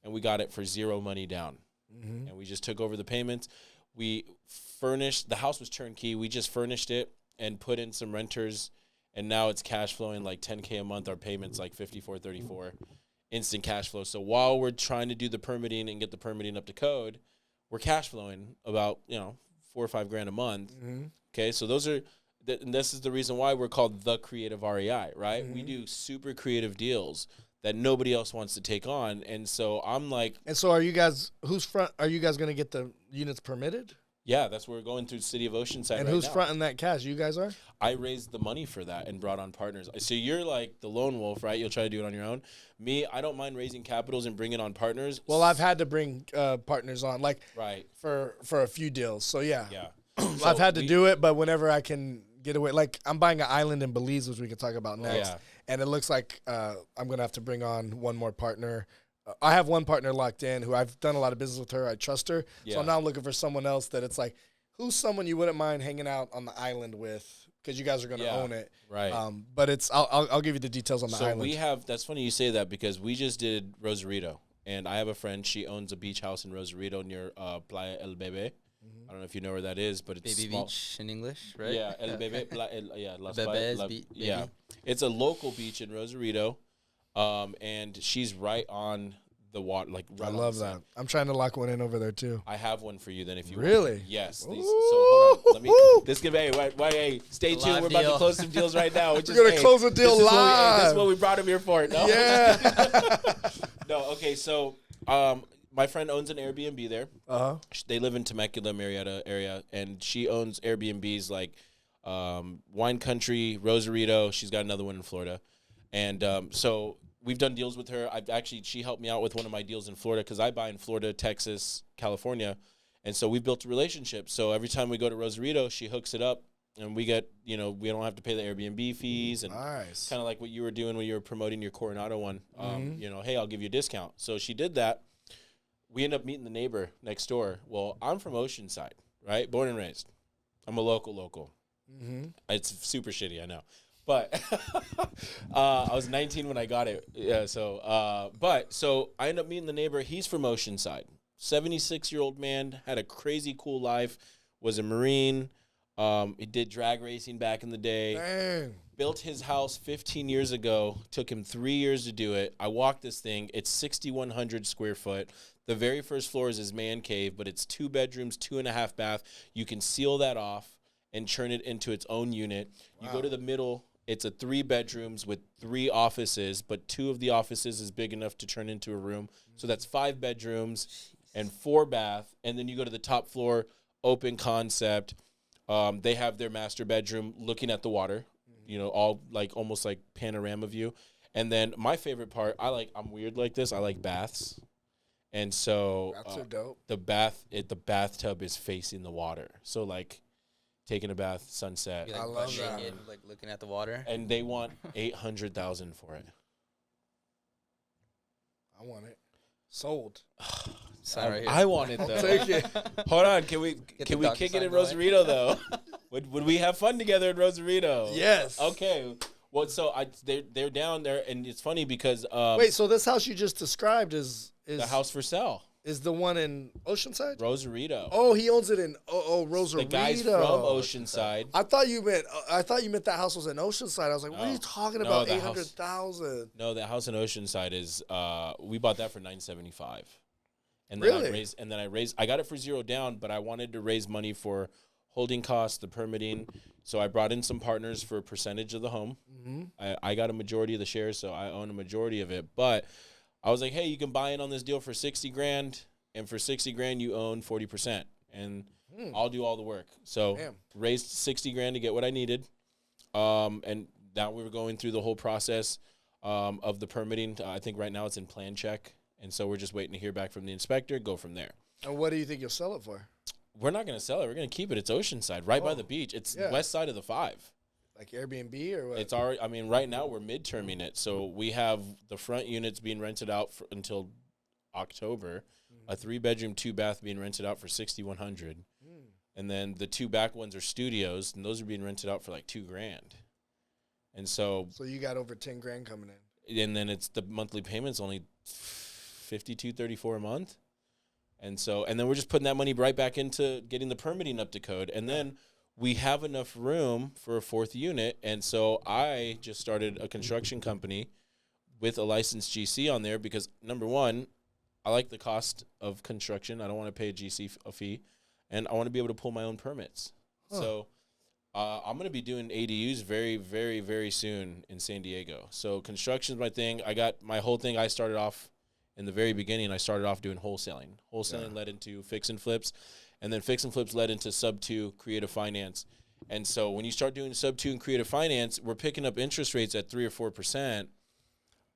And we got it for 0 money down. And we just took over the payments. We furnished, the house was turnkey. We just furnished it and put in some renters. And now it's cash flowing like $10K a month. Our payment's like $54.34. Instant cash flow. So while we're trying to do the permitting and get the permitting up to code, we're cash flowing about, $4 or $5 grand a month. Okay. So those are, and this is the reason why we're called the Creative REI, right? We do super creative deals that nobody else wants to take on. And so I'm like, and so are you guys, are you guys going to get the units permitted? Yeah, that's where we're going through the city of Oceanside. And who's fronting that cash? You guys are? I raised the money for that and brought on partners. So you're like the lone wolf, right? You'll try to do it on your own. Me, I don't mind raising capitals and bringing on partners. Well, I've had to bring partners on, like for a few deals. So yeah. So I've had to do it, but whenever I can get away, like I'm buying an island in Belize, which we can talk about next. Yeah. And it looks like I'm going to have to bring on one more partner. I have one partner locked in who I've done a lot of business with her. I trust her. Yeah. So I'm now looking for someone else that it's like, who's someone you wouldn't mind hanging out on the island with, because you guys are going to own it. Right. But it's I'll give you the details on the island. So we have, that's funny you say that, because we just did Rosarito. And I have a friend, she owns a beach house in Rosarito near Playa El Bebe. I don't know if you know where that is, but it's Baby small. Beach in English, right? Yeah, El Bebe. Las Bebes, yeah. It's a local beach in Rosarito. And she's right on the water, like right. I love that. I'm trying to lock one in over there too. I have one for you then, if you really want. Yes. So hold on. Let me. This could be. Hey, stay tuned. We're about to close some deals right now. We're gonna close a deal live. That's what we brought him here for. No? Yeah. No. Okay. So, my friend owns an Airbnb there. They live in Temecula, Marietta area, and she owns Airbnbs like Wine Country, Rosarito. She's got another one in Florida, and so. We've done deals with her. She helped me out with one of my deals in Florida because I buy in Florida, Texas, California. And so we've built a relationship. So every time we go to Rosarito, she hooks it up and we get, we don't have to pay the Airbnb fees. And nice. Kind of like what you were doing when you were promoting your Coronado one. Hey, I'll give you a discount. So she did that. We end up meeting the neighbor next door. Well, I'm from Oceanside, right? Born and raised. I'm a local. It's super shitty, I know. But I was 19 when I got it. Yeah, so I ended up meeting the neighbor. He's from Oceanside. 76-year-old man, had a crazy cool life, was a Marine. He did drag racing back in the day. Dang. Built his house 15 years ago. Took him 3 years to do it. I walked this thing. It's 6,100 square foot. The very first floor is his man cave, but it's 2 bedrooms, 2.5 bath. You can seal that off and turn it into its own unit. Wow. You go to the middle. It's a 3 bedrooms with 3 offices, but 2 of the offices is big enough to turn into a room. So that's 5 bedrooms and 4 bath. And then you go to the top floor, open concept. They have their master bedroom looking at the water, all like almost like panorama view. And then my favorite part, I'm weird like this. I like baths. And so That's so dope. the bathtub is facing the water. So like taking a bath, sunset. Be, like, I love that. naked, like looking at the water. And they want $800,000 for it. I want it. Sold. Sorry. I want it though. Take it. Hold on, can we Get kick the it in DocuSign going. Rosarito though? Would we have fun together in Rosarito? Yes. Okay. Well, so they're down there, and it's funny because Wait, so this house you just described is the house for sale, is the one in Oceanside? Rosarito. Oh, he owns it in Rosarito. The guys from Oceanside. I thought you meant that house was in Oceanside. I was like, what are you talking about? the house- 800,000. No, the house in Oceanside is we bought that for $975. And Really? I got it for $0 down, but I wanted to raise money for holding costs, the permitting. So I brought in some partners for a percentage of the home. Mm-hmm. I got a majority of the shares, so I own a majority of it. But I was like, hey, you can buy in on this deal for $60,000, and for $60,000 you own 40%, and I'll do all the work. So raised $60,000 to get what I needed, and now we were going through the whole process of the permitting. I think right now it's in plan check, and so we're just waiting to hear back from the inspector. Go from there. And what do you think you'll sell it for? We're not going to sell it. We're going to keep it. It's Oceanside, right by the beach. It's west side of the 5. Like Airbnb or what? It's already. I mean, right now we're midterming it, so we have the front units being rented out until October. A 3-bedroom, 2-bath being rented out for $6,100, and then the 2 back ones are studios, and those are being rented out for like $2,000. And so you got over 10 grand coming in. And then it's the monthly payments only $52.34 a month. And then we're just putting that money right back into getting the permitting up to code. And then we have enough room for a 4th unit. And so I just started a construction company with a licensed GC on there because, number one, I like the cost of construction. I don't want to pay a GC fee. And I want to be able to pull my own permits. So I'm going to be doing ADUs very, very, very soon in San Diego. So construction's my thing. I got my whole thing. I started off in the very beginning. I started off doing wholesaling. Wholesaling led into fix and flips, and then fix and flips led into sub 2 creative finance. And so when you start doing sub 2 and creative finance, we're picking up interest rates at 3 or 4%.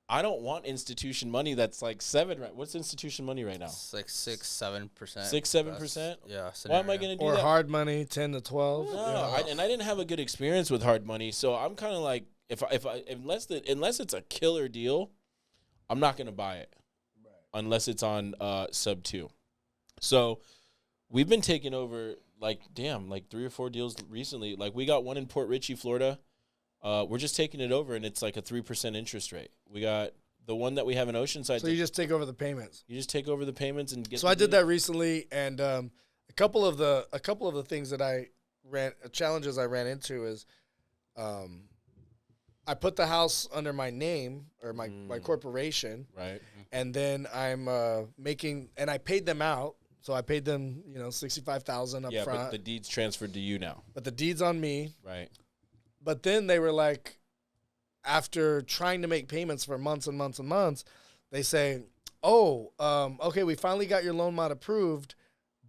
I don't want institution money that's like 7. Right? What's institution money right now? It's like 6-7%. 6-7%. Yeah. Why am I going to do or that? hard money, 10 to 12. No, I didn't have a good experience with hard money, so I'm kind of like, unless it's a killer deal, I'm not going to buy it, unless it's on sub 2. So we've been taking over like 3 or 4 deals recently. Like we got one in Port Richey, Florida. We're just taking it over, and it's like a 3% interest rate. We got the one that we have in Oceanside. So you just take over the payments. You just take over the payments and get. So I did that recently, and a couple of the things that challenges I ran into is, I put the house under my name or my corporation, right, and then I'm making, and I paid them out. So I paid them, $65,000 up front. But the deed's transferred to you now. But the deed's on me. Right. But then they were like, after trying to make payments for months and months and months, they say, okay, we finally got your loan mod approved,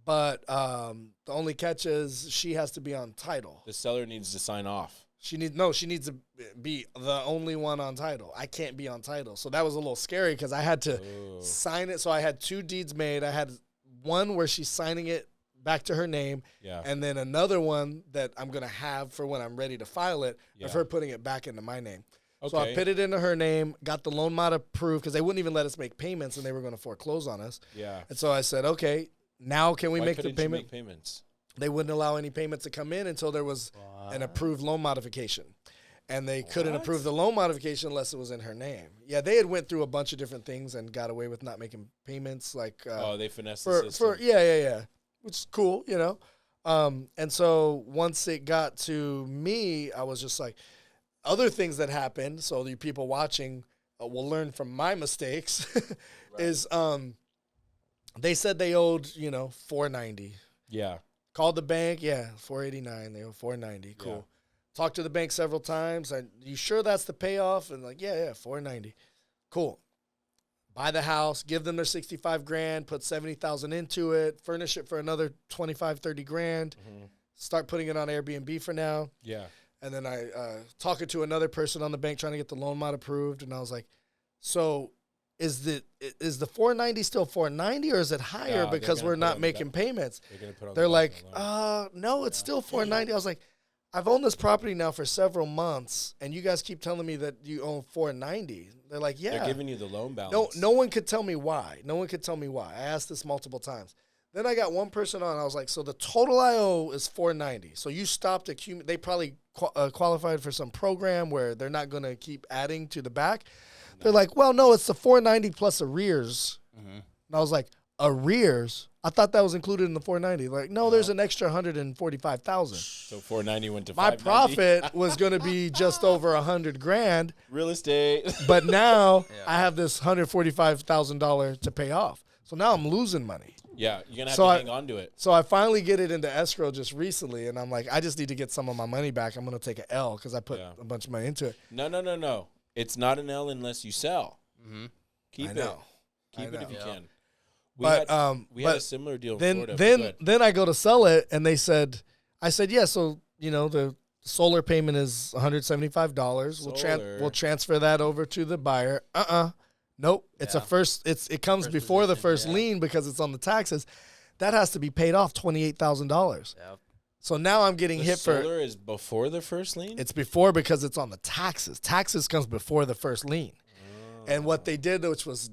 but the only catch is she has to be on title. The seller needs to sign off. She needs to be the only one on title. I can't be on title. So that was a little scary because I had to sign it. So I had 2 deeds made. I had one where she's signing it back to her name, and then another one that I'm going to have for when I'm ready to file it, of her putting it back into my name. Okay. So I put it into her name, got the loan mod approved because they wouldn't even let us make payments, and they were going to foreclose on us. Yeah. And so I said, okay, now can we make the payment? You make payments? They wouldn't allow any payments to come in until there was an approved loan modification. And they couldn't approve the loan modification unless it was in her name. Yeah, they had went through a bunch of different things and got away with not making payments. Like they finessed the system. Yeah. Which is cool, And so once it got to me, I was just like, other things that happened, so the people watching will learn from my mistakes, is they said they owed, $490. Yeah. Called the bank, $489. They owe $490. Cool. Yeah. Talked to the bank several times. You sure that's the payoff? And like, $490. Cool. Buy the house, give them their $65,000, put $70,000 into it, furnish it for another $25,000-$30,000. Mm-hmm. Start putting it on Airbnb for now. Yeah. And then I talking to another person on the bank trying to get the loan mod approved, and I was like, so is the 490 still 490 or is it higher because we're not making payments? They're like, no, it's still 490. I was like, I've owned this property now for several months, and you guys keep telling me that you own 490. They're like, yeah. They're giving you the loan balance. No one could tell me why. I asked this multiple times. Then I got one person on. I was like, so the total I owe is 490. So you stopped accumulating. They probably qualified for some program where they're not going to keep adding to the back. No. They're like, well, no, it's the 490 plus arrears. Mm-hmm. And I was like, arrears? I thought that was included in the 490. Like, no, there's an extra 145,000. So 490 went to my 590. profit was going to be just over $100,000. Real estate. But now I have this $145,000 to pay off. So now I'm losing money. Yeah, you're going to have to hang on to it. So I finally get it into escrow just recently, and I'm like, I just need to get some of my money back. I'm going to take an L because I put a bunch of money into it. No. It's not an L unless you sell. Mm-hmm. Keep it. Keep it if you can. We had a similar deal in Florida. Then I go to sell it, and I said, yeah, so, the solar payment is $175. We'll transfer that over to the buyer. Nope. It's it comes first before the first lien because it's on the taxes. That has to be paid off $28,000. Yep. So now I'm getting hit for. Solar is before the first lien? It's before because it's on the taxes. Taxes comes before the first lien. Oh. And what they did, which was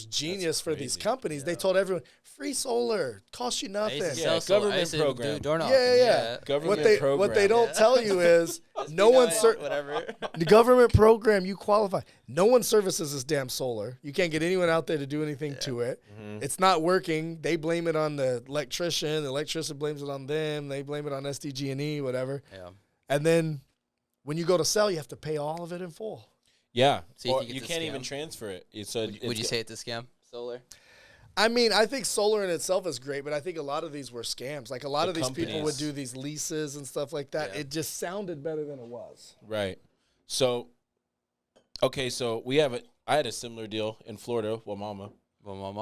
genius for these companies, they told everyone, free solar, costs you nothing. Government program. Yeah. Government program. What they don't tell you is the government program, you qualify. No one services this damn solar. You can't get anyone out there to do anything to it. Mm-hmm. It's not working. They blame it on the electrician. The electrician blames it on them. They blame it on SDG&E, whatever. Yeah. And then when you go to sell, you have to pay all of it in full. Yeah, so you can't even transfer it. Would you say it's a scam, solar? I mean, I think solar in itself is great, but I think a lot of these were scams. Like a lot of these people would do these leases and stuff like that. Yeah. It just sounded better than it was. Right. So, okay, so I had a similar deal in Florida, Wamama,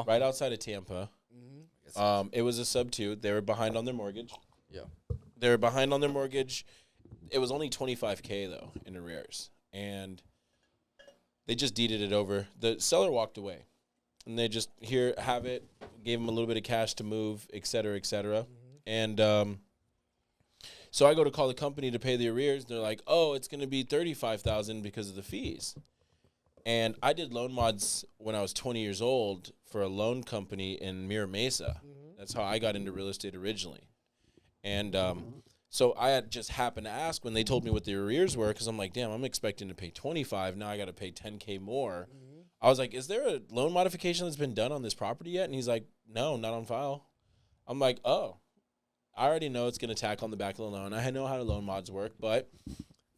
right outside of Tampa. Mm-hmm. It was a sub-2. They were behind on their mortgage. Yeah. They were behind on their mortgage. It was only $25K though in arrears, and they just deeded it over. The seller walked away, and they just have it, gave him a little bit of cash to move, et cetera, et cetera. Mm-hmm. And so I go to call the company to pay the arrears. They're like, oh, it's going to be $35,000 because of the fees. And I did loan mods when I was 20 years old for a loan company in Mira Mesa. Mm-hmm. That's how I got into real estate originally. And so I had just happened to ask when they told me what the arrears were, because I'm like, damn, I'm expecting to pay $25,000. Now I got to pay $10K more. Mm-hmm. I was like, is there a loan modification that's been done on this property yet? And he's like, no, not on file. I'm like, oh, I already know it's going to tack on the back of the loan. I know how the loan mods work, but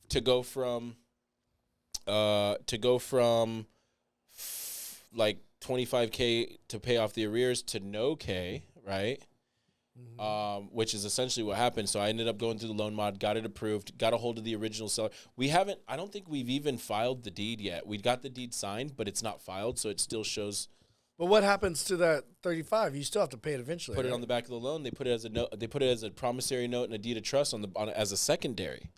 to go from like $25K to pay off the arrears to no K, right? Mm-hmm. Which is essentially what happened. So I ended up going through the loan mod, got it approved, got a hold of the original seller. I don't think we've even filed the deed yet. We got the deed signed, but it's not filed, so it still shows. But what happens to that 35? You still have to pay it eventually. Put it on the back of the loan. They put it as a note. They put it as a promissory note and a deed of trust as a secondary.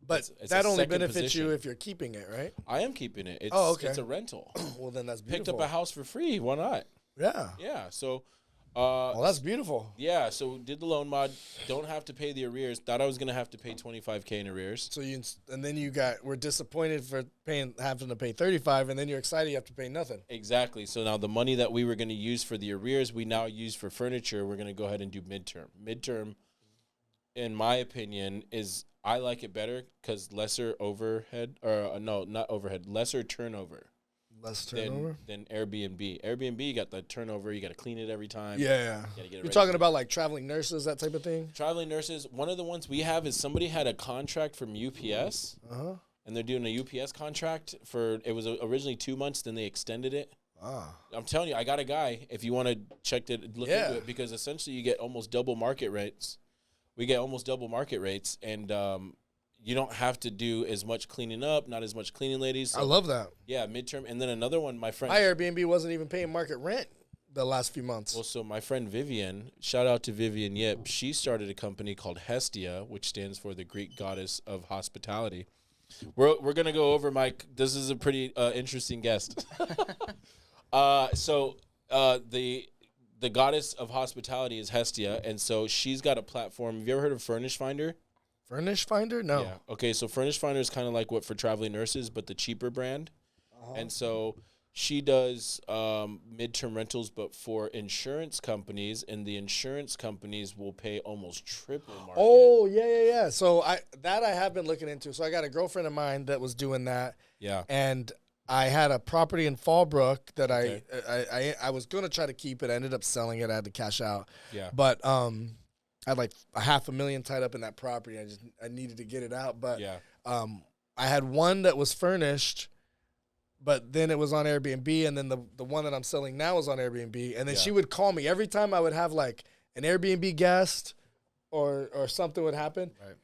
But it's that only benefits you if you're keeping it, right? I am keeping it. It's, okay. It's a rental. Well, then that's beautiful. Picked up a house for free. Why not? Yeah. Yeah. So. Well, that's beautiful. Yeah, so did the loan mod. Don't have to pay the arrears. Thought I was gonna have to pay $25K in arrears. So we're disappointed for having to pay $35, and then you're excited you have to pay nothing. Exactly. So now the money that we were gonna use for the arrears, we now use for furniture. We're gonna go ahead and do midterm. Midterm, in my opinion, I like it better because lesser overhead, or no, not overhead, lesser turnover. Less turnover than Airbnb. Airbnb, you got the turnover. You got to clean it every time. Yeah. You're talking about like traveling nurses, that type of thing? Traveling nurses. One of the ones we have is somebody had a contract from UPS, and they're doing a UPS contract it was originally 2 months, then they extended it. I'm telling you, I got a guy, if you want to look into it, because essentially you get almost double market rates. We get almost double market rates, and you don't have to do as much cleaning up, not as much cleaning ladies. So, I love that. Yeah, midterm. And then another one, my friend. My Airbnb wasn't even paying market rent the last few months. Well, so my friend Vivian, shout out to Vivian Yip, she started a company called Hestia, which stands for the Greek goddess of hospitality. We're gonna go over, Mike. This is a pretty interesting guest. So the goddess of hospitality is Hestia, and so she's got a platform. Have you ever heard of Furnish Finder? Furnish Finder? No. Yeah. Okay, so Furnish Finder is kind of like what for traveling nurses, but the cheaper brand. And so she does midterm rentals, but for insurance companies, and the insurance companies will pay almost triple market. Oh, yeah. So I have been looking into. So I got a girlfriend of mine that was doing that. Yeah. And I had a property in Fallbrook that Okay. I was going to try to keep it. I ended up selling it. I had to cash out. Yeah. But I had like $500,000 tied up in that property. I needed to get it out. But Yeah. I had one that was furnished, but then it was on Airbnb, and then the one that I'm selling now is on Airbnb. And then she would call me every time I would have like an Airbnb guest or something would happen. Right.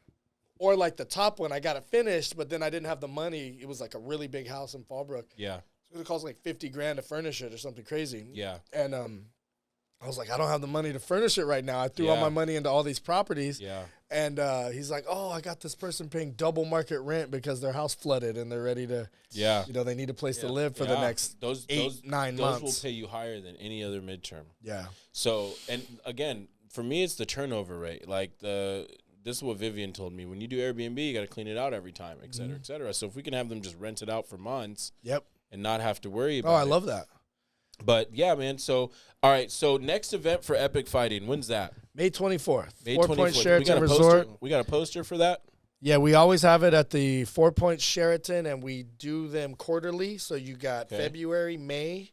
Or like the top one, I got it finished, but then I didn't have the money. It was like a really big house in Fallbrook. Yeah. So it cost like $50,000 to furnish it or something crazy. Yeah. And I was like, I don't have the money to furnish it right now. I threw all my money into all these properties. Yeah. And he's like, oh, I got this person paying double market rent because their house flooded and they're ready to, they need a place to live for the next 8-9 months. Those will pay you higher than any other midterm. Yeah. So, and again, for me, it's the turnover rate. Like this is what Vivian told me. When you do Airbnb, you got to clean it out every time, et cetera, et cetera. So if we can have them just rent it out for months and not have to worry about it. Oh, I love that. But yeah, man. So, all right. So next event for Epic Fighting, when's that? May 24th. May 4 24th. Point Sheraton Resort. Poster? We got a poster for that? Yeah, we always have it at the 4 Point Sheraton, and we do them quarterly. So you got February, May,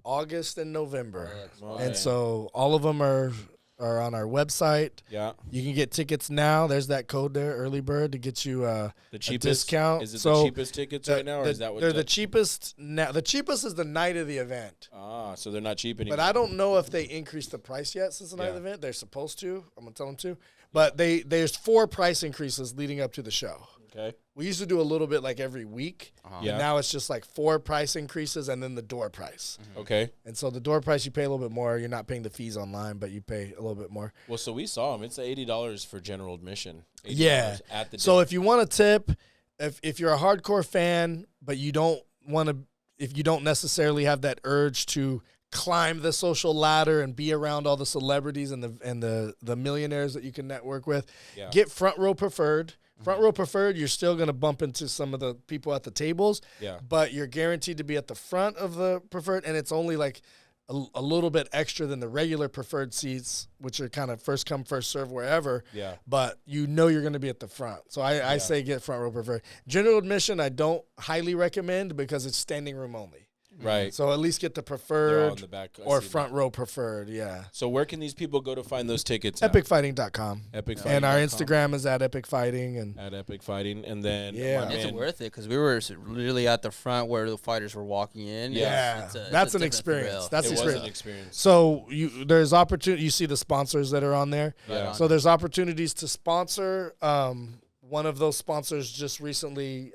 August, and November. And so all of them are on our website. Yeah. You can get tickets now. There's that code there, early bird, to get you the cheapest discount. Is it the cheapest tickets right now, or is that what they're the cheapest now? The cheapest is the night of the event. Ah, so they're not cheap anymore. But I don't know if they increased the price yet since the night of the event. They're supposed to. I'm gonna tell them to. But there's 4 price increases leading up to the show. Okay. We used to do a little bit like every week. And now it's just like 4 price increases and then the door price. Okay. And so the door price, you pay a little bit more. You're not paying the fees online, but you pay a little bit more. Well, so we saw them. It's $80 for general admission. Yeah. At the so if you want a tip, if you're a hardcore fan, but you don't want to, if you don't necessarily have that urge to climb the social ladder and be around all the celebrities and the millionaires that you can network with, get front row preferred. Front row preferred, you're still going to bump into some of the people at the tables, but you're guaranteed to be at the front of the preferred, and it's only like a little bit extra than the regular preferred seats, which are kind of first come, first serve wherever, but you know you're going to be at the front. So I say get front row preferred. General admission, I don't highly recommend because it's standing room only. Right. So at least get the preferred the back, or front row preferred, So where can these people go to find those tickets? Epicfighting.com. Epicfighting.com. And our Instagram is at Epic Fighting. And at Epic Fighting. And then it's worth it because we were really at the front where the fighters were walking in. That's an experience. That's it was an experience. So there's opportunity. You see the sponsors that are on there. So there's opportunities to sponsor. One of those sponsors just recently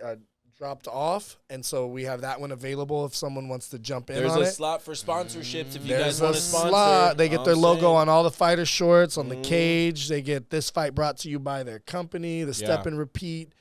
dropped off, and so we have that one available if someone wants to jump in on it. There's a slot for sponsorships if you guys want to sponsor. Slot. They get their logo on all the fighter shorts, on the cage. They get this fight brought to you by their company, the step and repeat.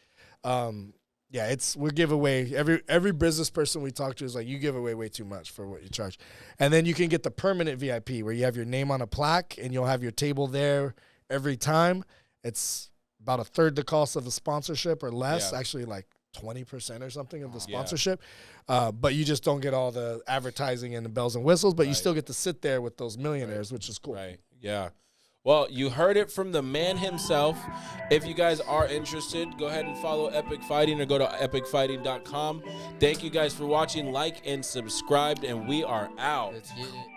We give away, every business person we talk to is like, you give away way too much for what you charge. And then you can get the permanent VIP where you have your name on a plaque and you'll have your table there every time. It's about a third the cost of the sponsorship or less, actually like 20% or something of the sponsorship. But you just don't get all the advertising and the bells and whistles, but you still get to sit there with those millionaires, which is cool. Right. Yeah. Well, you heard it from the man himself. If you guys are interested, go ahead and follow Epic Fighting or go to epicfighting.com. Thank you guys for watching. Like and subscribe, and we are out. Let's get it.